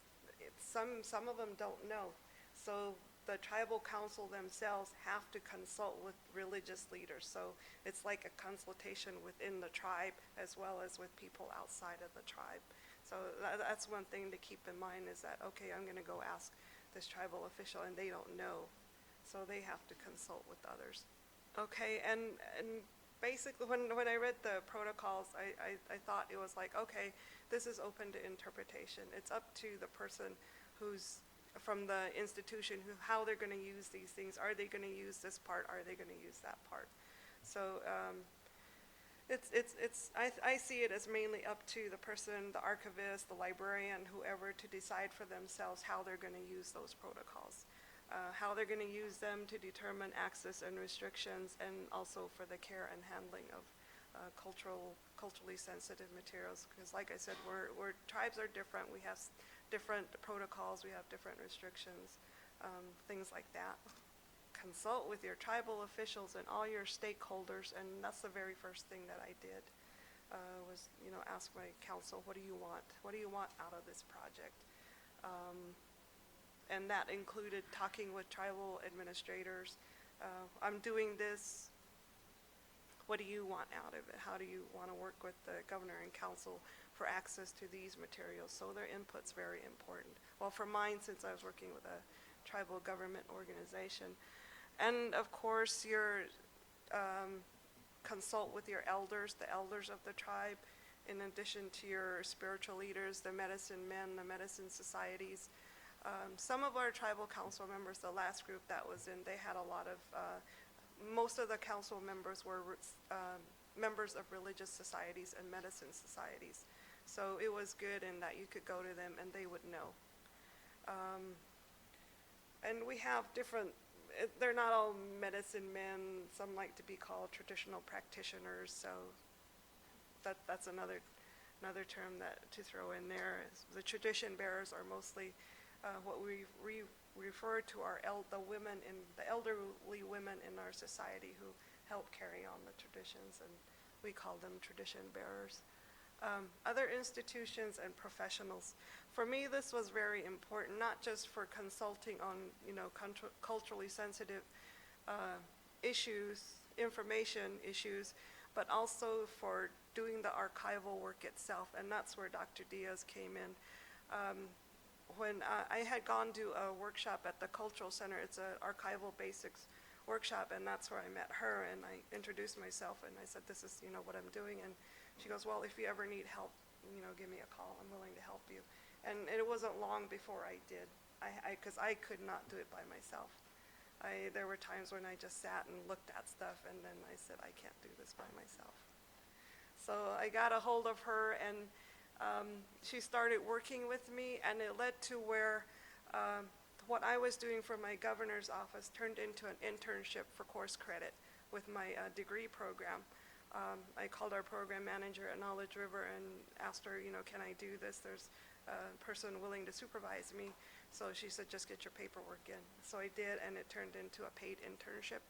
some of them don't know. So the tribal council themselves have to consult with religious leaders. So it's like a consultation within the tribe as well as with people outside of the tribe. So that's one thing to keep in mind, is that, okay, I'm going to go ask this tribal official and they don't know. So they have to consult with others. Okay, and basically when I read the protocols, I thought it was like, okay, this is open to interpretation. It's up to the person who's from the institution how they're going to use these things. Are they going to use this part? Are they going to use that part? So I see it as mainly up to the person, the archivist, the librarian, whoever, to decide for themselves how they're going to use those protocols. How they're going to use them to determine access and restrictions, and also for the care and handling of culturally sensitive materials. Because like I said, tribes are different. We have different protocols, we have different restrictions, things like that. Consult with your tribal officials and all your stakeholders, and that's the very first thing that I did, was ask my council, what do you want? What do you want out of this project? And that included talking with tribal administrators. I'm doing this. What do you want out of it? How do you want to work with the governor and council for access to these materials? So their input's very important. Well, for mine, since I was working with a tribal government organization. And of course, consult with your elders, the elders of the tribe, in addition to your spiritual leaders, the medicine men, the medicine societies. Some of our tribal council members, the last group that was in, they had a lot of, most of the council members were members of religious societies and medicine societies. So it was good in that you could go to them and they would know. And we have different, they're not all medicine men. Some like to be called traditional practitioners. So that's another term to throw in there. The tradition bearers are mostly what we refer to the elderly women in our society who help carry on the traditions, and we call them tradition bearers. Other institutions and professionals. For me, this was very important, not just for consulting on culturally sensitive issues, information issues, but also for doing the archival work itself, and that's where Dr. Diaz came in. When I had gone to a workshop at the Cultural Center, it's an archival basics workshop, and that's where I met her, and I introduced myself, and I said, this is what I'm doing, and she goes, well, if you ever need help, give me a call. I'm willing to help you. And it wasn't long before I did, because I could not do it by myself. There were times when I just sat and looked at stuff, and then I said, I can't do this by myself. So I got a hold of her, and she started working with me, and it led to where what I was doing for my governor's office turned into an internship for course credit with my degree program. I called our program manager at Knowledge River and asked her, can I do this? There's a person willing to supervise me. So she said, just get your paperwork in. So I did, and it turned into a paid internship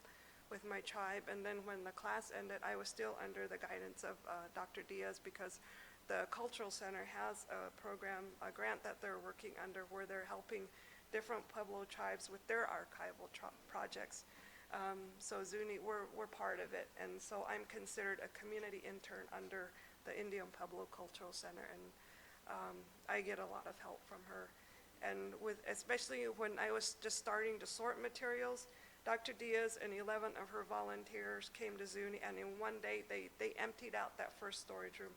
with my tribe. And then when the class ended, I was still under the guidance of Dr. Diaz, because the Cultural Center has a program, a grant that they're working under, where they're helping different Pueblo tribes with their archival projects. So Zuni, we're part of it, and so I'm considered a community intern under the Indian Pueblo Cultural Center, and I get a lot of help from her. And especially when I was just starting to sort materials, Dr. Diaz and 11 of her volunteers came to Zuni, and in one day, they emptied out that first storage room.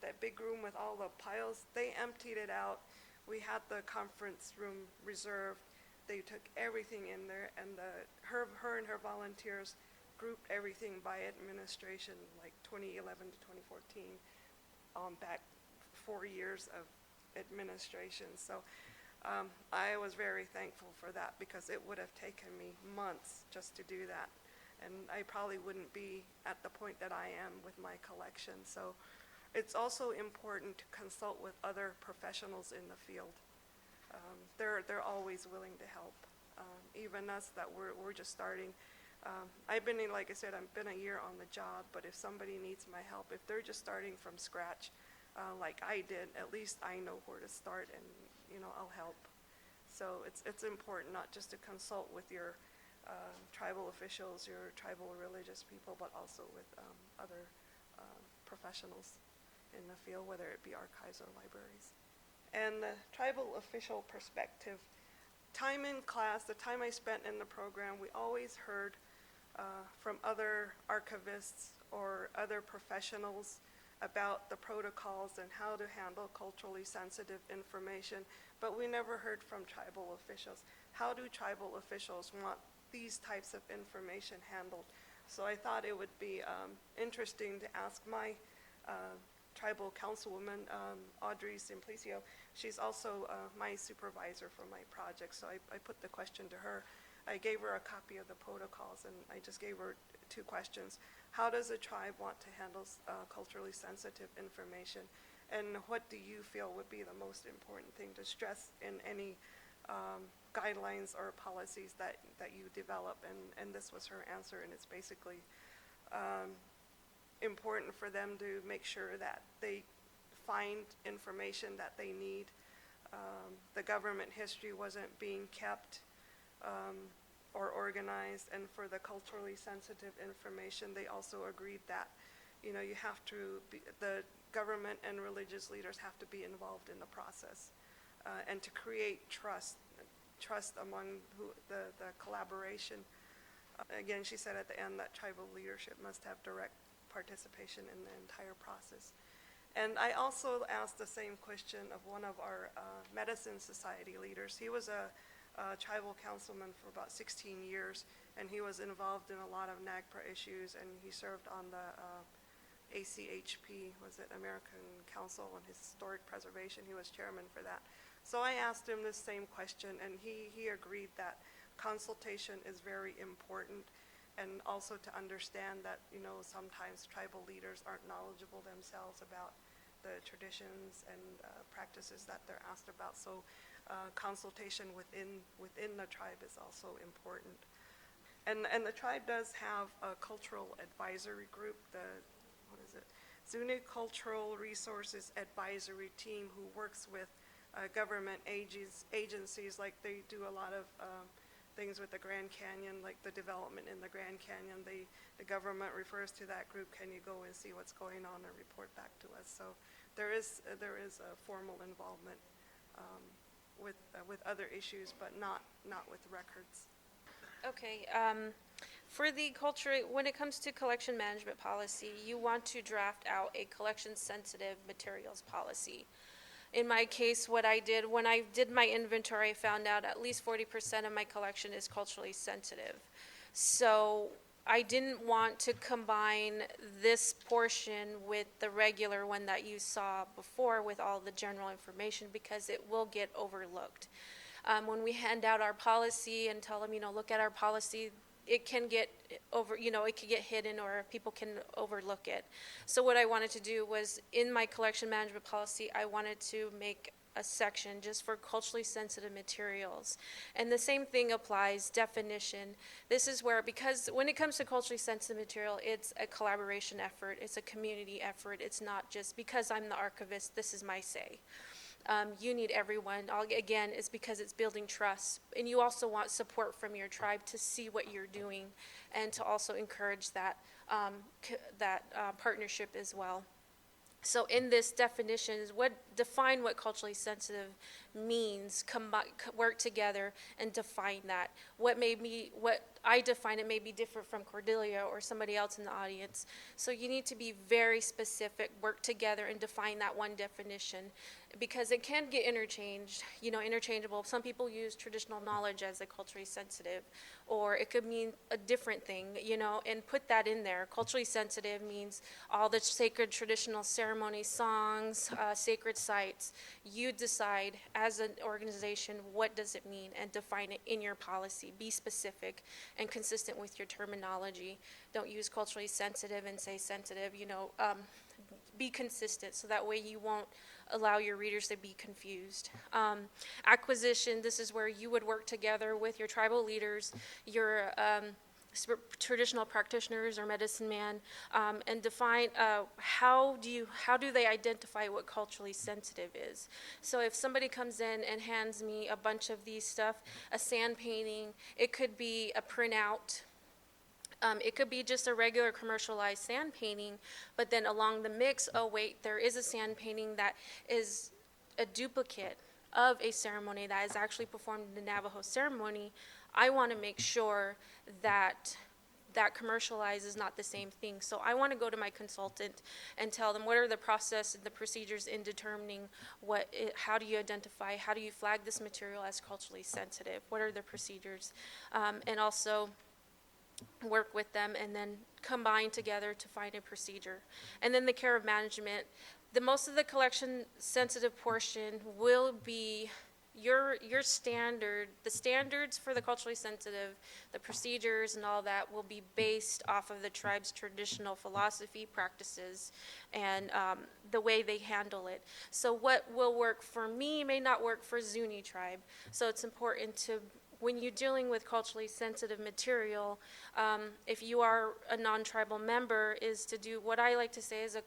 That big room with all the piles, they emptied it out. We had the conference room reserved. They took everything in there, and her and her volunteers grouped everything by administration, like 2011 to 2014, back 4 years of administration. So I was very thankful for that, because it would have taken me months just to do that. And I probably wouldn't be at the point that I am with my collection. So it's also important to consult with other professionals in the field. They're always willing to help, even us that we're just starting. I've been, like I said, I've been a year on the job, but if somebody needs my help, if they're just starting from scratch, like I did, at least I know where to start, and I'll help. So it's important not just to consult with your tribal officials, your tribal religious people, but also with other professionals in the field, whether it be archives or libraries. And the tribal official perspective. Time in class, the time I spent in the program, we always heard from other archivists or other professionals about the protocols and how to handle culturally sensitive information, but we never heard from tribal officials. How do tribal officials want these types of information handled? So I thought it would be interesting to ask my tribal councilwoman, Audrey Simplicio. She's also my supervisor for my project, so I put the question to her. I gave her a copy of the protocols, and I just gave her 2 questions. How does a tribe want to handle culturally sensitive information? And what do you feel would be the most important thing to stress in any guidelines or policies that you develop? And this was her answer, and it's basically important for them to make sure that they find information that they need. The government history wasn't being kept or organized, and for the culturally sensitive information, they also agreed that you have to be, the government and religious leaders have to be involved in the process, and to create trust among the collaboration. Again, she said at the end that tribal leadership must have direct participation in the entire process. And I also asked the same question of one of our medicine society leaders. He was a tribal councilman for about 16 years, and he was involved in a lot of NAGPRA issues, and he served on the ACHP, was it American Council on Historic Preservation? He was chairman for that. So I asked him this same question, and he agreed that consultation is very important, and also to understand that sometimes tribal leaders aren't knowledgeable themselves about the traditions and practices that they're asked about. So consultation within the tribe is also important. And the tribe does have a cultural advisory group, Zuni Cultural Resources Advisory Team, who works with government agencies. Like they do a lot of things with the Grand Canyon, like the development in the Grand Canyon. The government refers to that group. Can you go and see what's going on and report back to us? So there is a formal involvement with other issues, but not with records. Okay. For the culture, when it comes to collection management policy, you want to draft out a collection-sensitive materials policy. In my case, what I did, when I did my inventory, I found out at least 40% of my collection is culturally sensitive. So I didn't want to combine this portion with the regular one that you saw before with all the general information, because it will get overlooked. When we hand out our policy and tell them, look at our policy, it can get it can get hidden, or people can overlook it. So what I wanted to do was, in my collection management policy, I wanted to make a section just for culturally sensitive materials. And the same thing applies, definition. This is where, because when it comes to culturally sensitive material, it's a collaboration effort, it's a community effort. It's not just because I'm the archivist, this is my say. You need everyone. Again, it's because it's building trust. And you also want support from your tribe to see what you're doing, and to also encourage that, partnership as well. So in this definition is define what culturally sensitive means, work together and define that. What I define it may be different from Cordelia or somebody else in the audience. So you need to be very specific, work together and define that one definition, because it can get interchangeable. Some people use traditional knowledge as a culturally sensitive, or it could mean a different thing, and put that in there. Culturally sensitive means all the sacred traditional ceremonies, songs, sacred sites. You decide as an organization, what does it mean, and define it in your policy. Be specific and consistent with your terminology. Don't use culturally sensitive and say sensitive, be consistent, so that way you won't allow your readers to be confused. Acquisition, this is where you would work together with your tribal leaders, your traditional practitioners or medicine man, and define how do they identify what culturally sensitive is. So if somebody comes in and hands me a bunch of these stuff, a sand painting, it could be a printout. It could be just a regular commercialized sand painting, but then along the mix, oh wait, there is a sand painting that is a duplicate of a ceremony that is actually performed in the Navajo ceremony. I want to make sure that that commercialized is not the same thing. So I want to go to my consultant and tell them what are the process and the procedures in determining how do you identify, how do you flag this material as culturally sensitive, what are the procedures, and also work with them and then combine together to find a procedure. And then the care of management. Most of the collection sensitive portion will be your standard. The standards for the culturally sensitive, the procedures and all that will be based off of the tribe's traditional philosophy, practices, and the way they handle it. So what will work for me may not work for Zuni tribe. So it's important to, when you're dealing with culturally sensitive material, if you are a non-tribal member, is to do what I like to say is a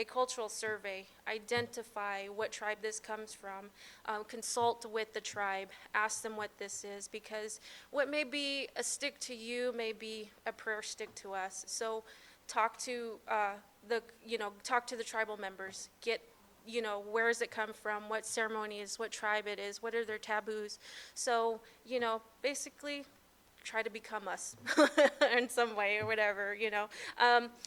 cultural survey. Identify what tribe this comes from, consult with the tribe, ask them what this is, because what may be a stick to you may be a prayer stick to us. So talk to the tribal members, get where does it come from, what ceremony is, what tribe it is, what are their taboos. So, basically try to become us in some way or whatever,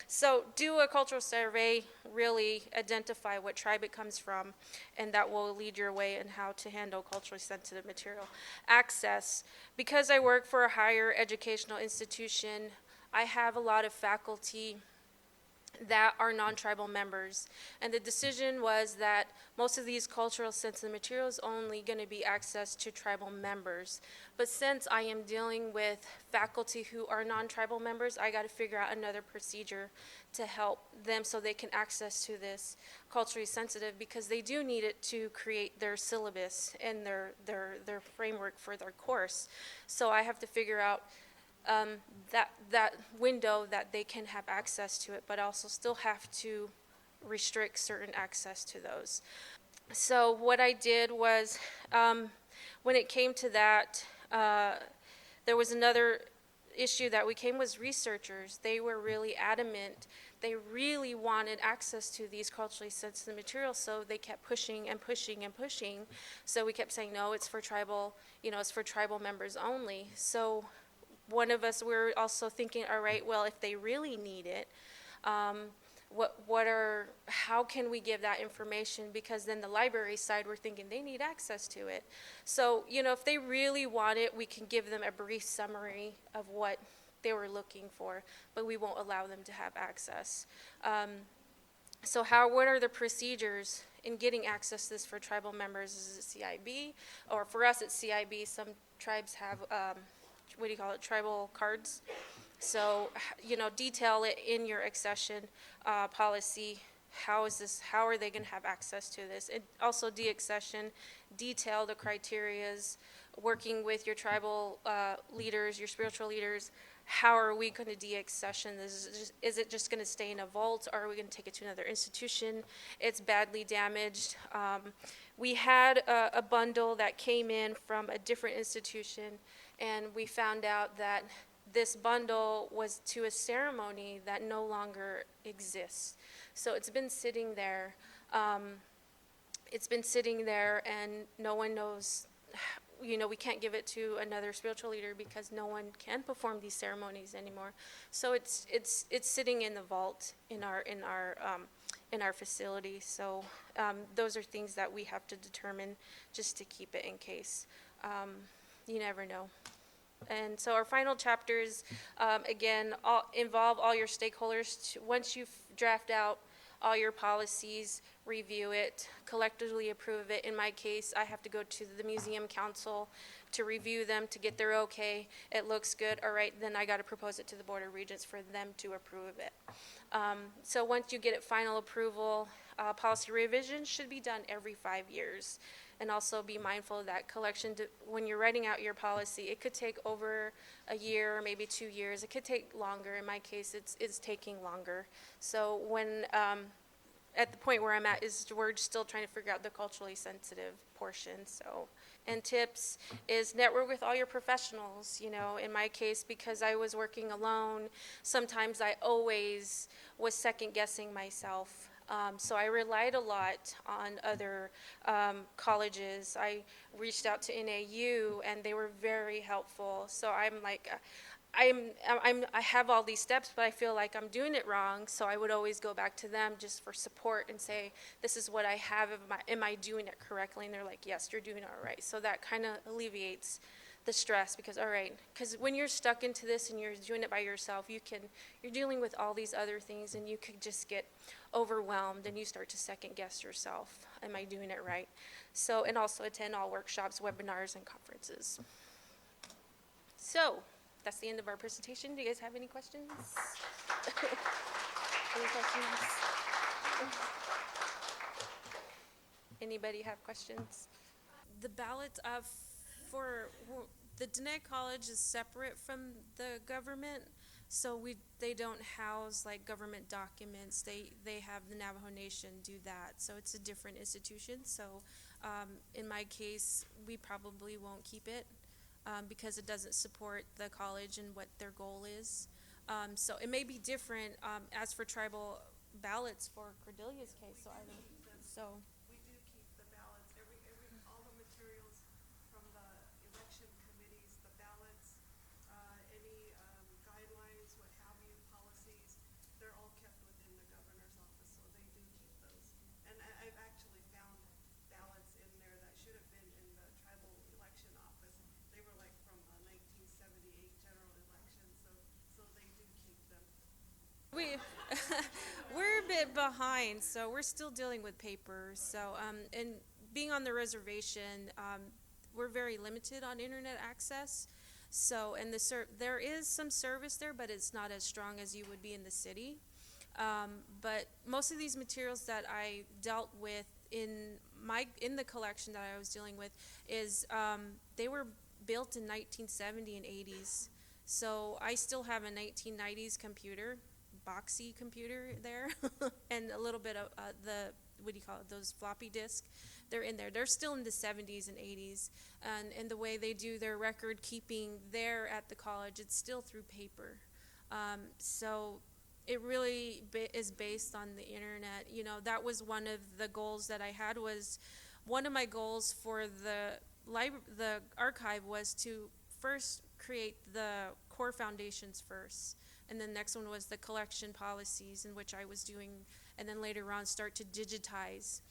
So do a cultural survey, really identify what tribe it comes from, and that will lead your way in how to handle culturally sensitive material. Access. Because I work for a higher educational institution, I have a lot of faculty that are non-tribal members, and the decision was that most of these cultural sensitive materials only going to be accessed to tribal members. But since I am dealing with faculty who are non-tribal members, I got to figure out another procedure to help them so they can access to this culturally sensitive, because they do need it to create their syllabus and their framework for their course. So I have to figure out that window that they can have access to it, but also still have to restrict certain access to those. So what I did was, when it came to that, there was another issue that we came was researchers. They were really adamant. They really wanted access to these culturally sensitive materials, so they kept pushing and pushing and pushing. So we kept saying, no, it's for tribal, it's for tribal members only. So one of us, we're also thinking, all right, well, if they really need it, how can we give that information? Because then the library side, we're thinking they need access to it. So, if they really want it, we can give them a brief summary of what they were looking for, but we won't allow them to have access. So what are the procedures in getting access to this for tribal members? Is it CIB? Or for us, it's CIB. Some tribes have tribal cards. So, detail it in your accession policy. How are they going to have access to this? And also de-accession, detail the criterias, working with your tribal leaders, your spiritual leaders. How are we going to de-accession? Is it just going to stay in a vault, or are we going to take it to another institution? It's badly damaged. We had a bundle that came in from a different institution, and we found out that this bundle was to a ceremony that no longer exists. So it's been sitting there. And no one knows. we can't give it to another spiritual leader because no one can perform these ceremonies anymore. So it's sitting in the vault in our facility. So those are things that we have to determine just to keep it in case. You never know. And so our final chapters, again, involve all your stakeholders. Once you draft out all your policies, review it, collectively approve it. In my case, I have to go to the museum council to review them, to get their okay. It looks good, all right, then I got to propose it to the Board of Regents for them to approve it. So once you get it final approval, policy revisions should be done every 5 years. And also be mindful of that collection. When you're writing out your policy, it could take over a year or maybe 2 years. It could take longer. In my case, it's taking longer. So when, at the point where I'm at is we're still trying to figure out the culturally sensitive portion. So, and tips is network with all your professionals. In my case, because I was working alone, sometimes I always was second guessing myself. So I relied a lot on other colleges. I reached out to NAU, and they were very helpful. So I'm like, I have all these steps, but I feel like I'm doing it wrong. So I would always go back to them just for support and say, this is what I have. Am I doing it correctly? And they're like, yes, you're doing it all right. So that kind of alleviates the stress because, all right, because when you're stuck into this and you're doing it by yourself, you're dealing with all these other things and you could just get overwhelmed and you start to second guess yourself. Am I doing it right? So, and also attend all workshops, webinars, and conferences. So, that's the end of our presentation. Do you guys have any questions? Any questions? Anybody have questions? The ballot for the Diné College is separate from the government, so they don't house like government documents. They have the Navajo Nation do that, so it's a different institution. So in my case, we probably won't keep it because it doesn't support the college and what their goal is. So it may be different as for tribal ballots for Cordelia's case. So I don't. So. We do keep the ballots, all the materials from the election committees, the ballots, any guidelines, what have you, policies, they're all kept within the governor's office, so they do keep those. And I've actually found ballots in there that should have been in the tribal election office. They were like from a 1978 general election, so they do keep them. We're a bit behind, so we're still dealing with paper. So, and being on the reservation, we're very limited on internet access. So, and there is some service there, but it's not as strong as you would be in the city. But most of these materials that I dealt with in the collection that I was dealing with is they were built in 1970 and 80s. So I still have a 1990s computer, boxy computer there, and a little bit of those floppy disks. They're in there. They're still in the 70s and 80s. And the way they do their record keeping there at the college, it's still through paper. So it really is based on the internet. That was one of the goals that I had. Was one of my goals for the archive was to first create the core foundations first. And then the next one was the collection policies, in which I was doing, and then later on start to digitize,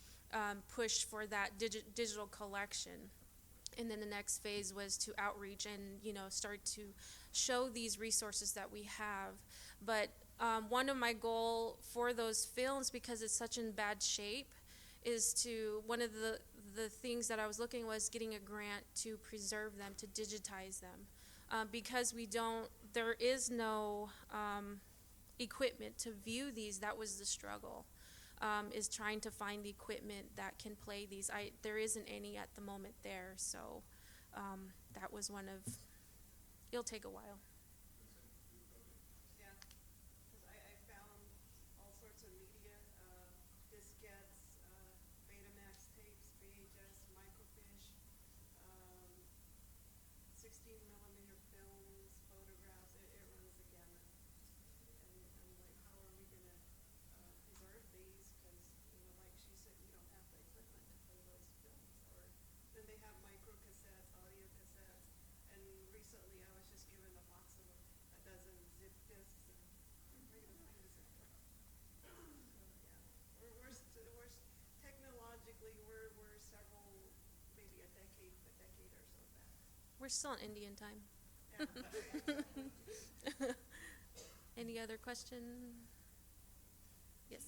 push for that digital collection. And then the next phase was to outreach and, start to show these resources that we have. But one of my goal for those films, because it's such in bad shape, is one of the things that I was looking was getting a grant to preserve them, to digitize them. Because there is no equipment to view these. That was the struggle, is trying to find the equipment that can play these. There isn't any at the moment there, so that was it'll take a while. Yeah, because I found all sorts of media, diskettes, Betamax tapes, VHS, microfiche, 16mm films, photographs, it runs the gamut. And I'm like, how are we going to preserve these? Because, like she said, we don't have the equipment to play those films. Or then they have micro cassettes, audio We're still on Indian time. Any other question? Yes.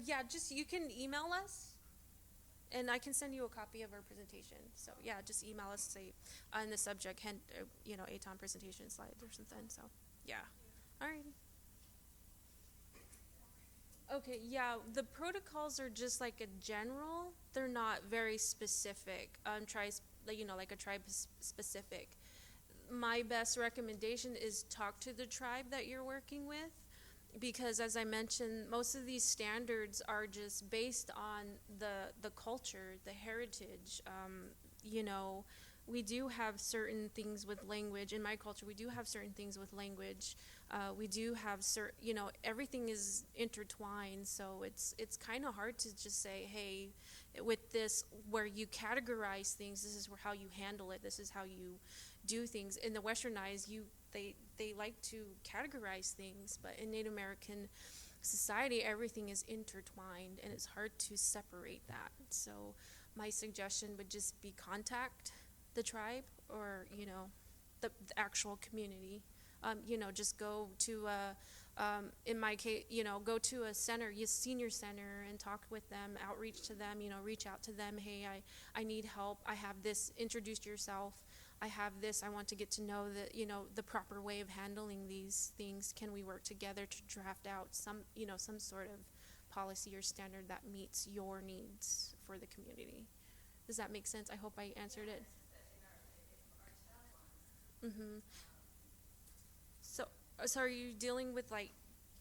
Yeah, just you can email us, and I can send you a copy of our presentation. So yeah, just email us, say on the subject, ATALM presentation slides or something. So yeah, all right. Okay, yeah, the protocols are just like a general. They're not very specific. Like a tribe specific. My best recommendation is talk to the tribe that you're working with, because as I mentioned, most of these standards are just based on the culture, the heritage. You know, we do have certain things with language. In my culture, we do have certain things with language. We do have everything is intertwined. So it's kind of hard to just say, hey, with this, where you categorize things, this is how you handle it. This is how you do things. In the Westernized, they like to categorize things, but in Native American society, everything is intertwined, and it's hard to separate that. So my suggestion would just be contact the tribe, or the actual community. Just go to in my case, go to a senior center, and talk with them, outreach to them, reach out to them. Hey, I need help. I have this. Introduce yourself. I have this. I want to get to know the proper way of handling these things. Can we work together to draft out some sort of policy or standard that meets your needs for the community? Does that make sense? I hope I answered it. Mm-hmm. So are you dealing with like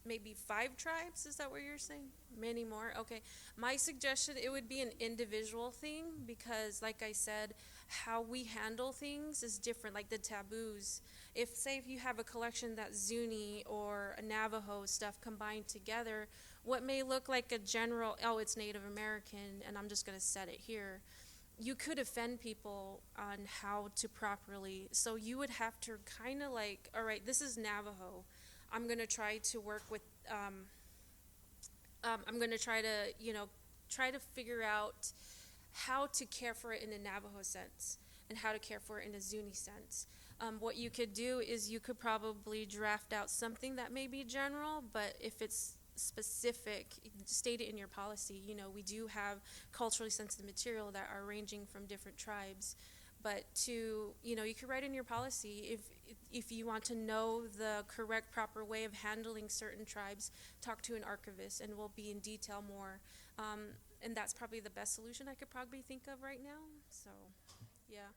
maybe 5 tribes? Is that what you're saying? Many more? Okay. My suggestion, it would be an individual thing, because like I said, how we handle things is different, like the taboos. If you have a collection that's Zuni or a Navajo stuff combined together, what may look like a general, oh, it's Native American, and I'm just going to set it here, you could offend people on how to properly. So you would have to kind of like, all right, this is Navajo. I'm going to try to work with, I'm going to try to figure out how to care for it in a Navajo sense and how to care for it in a Zuni sense. What you could do is you could probably draft out something that may be general, but if it's specific, state it in your policy. We do have culturally sensitive material that are ranging from different tribes, but you could write in your policy, if you want to know the correct, proper way of handling certain tribes, talk to an archivist, and we'll be in detail more. And that's probably the best solution I could probably think of right now. So, yeah.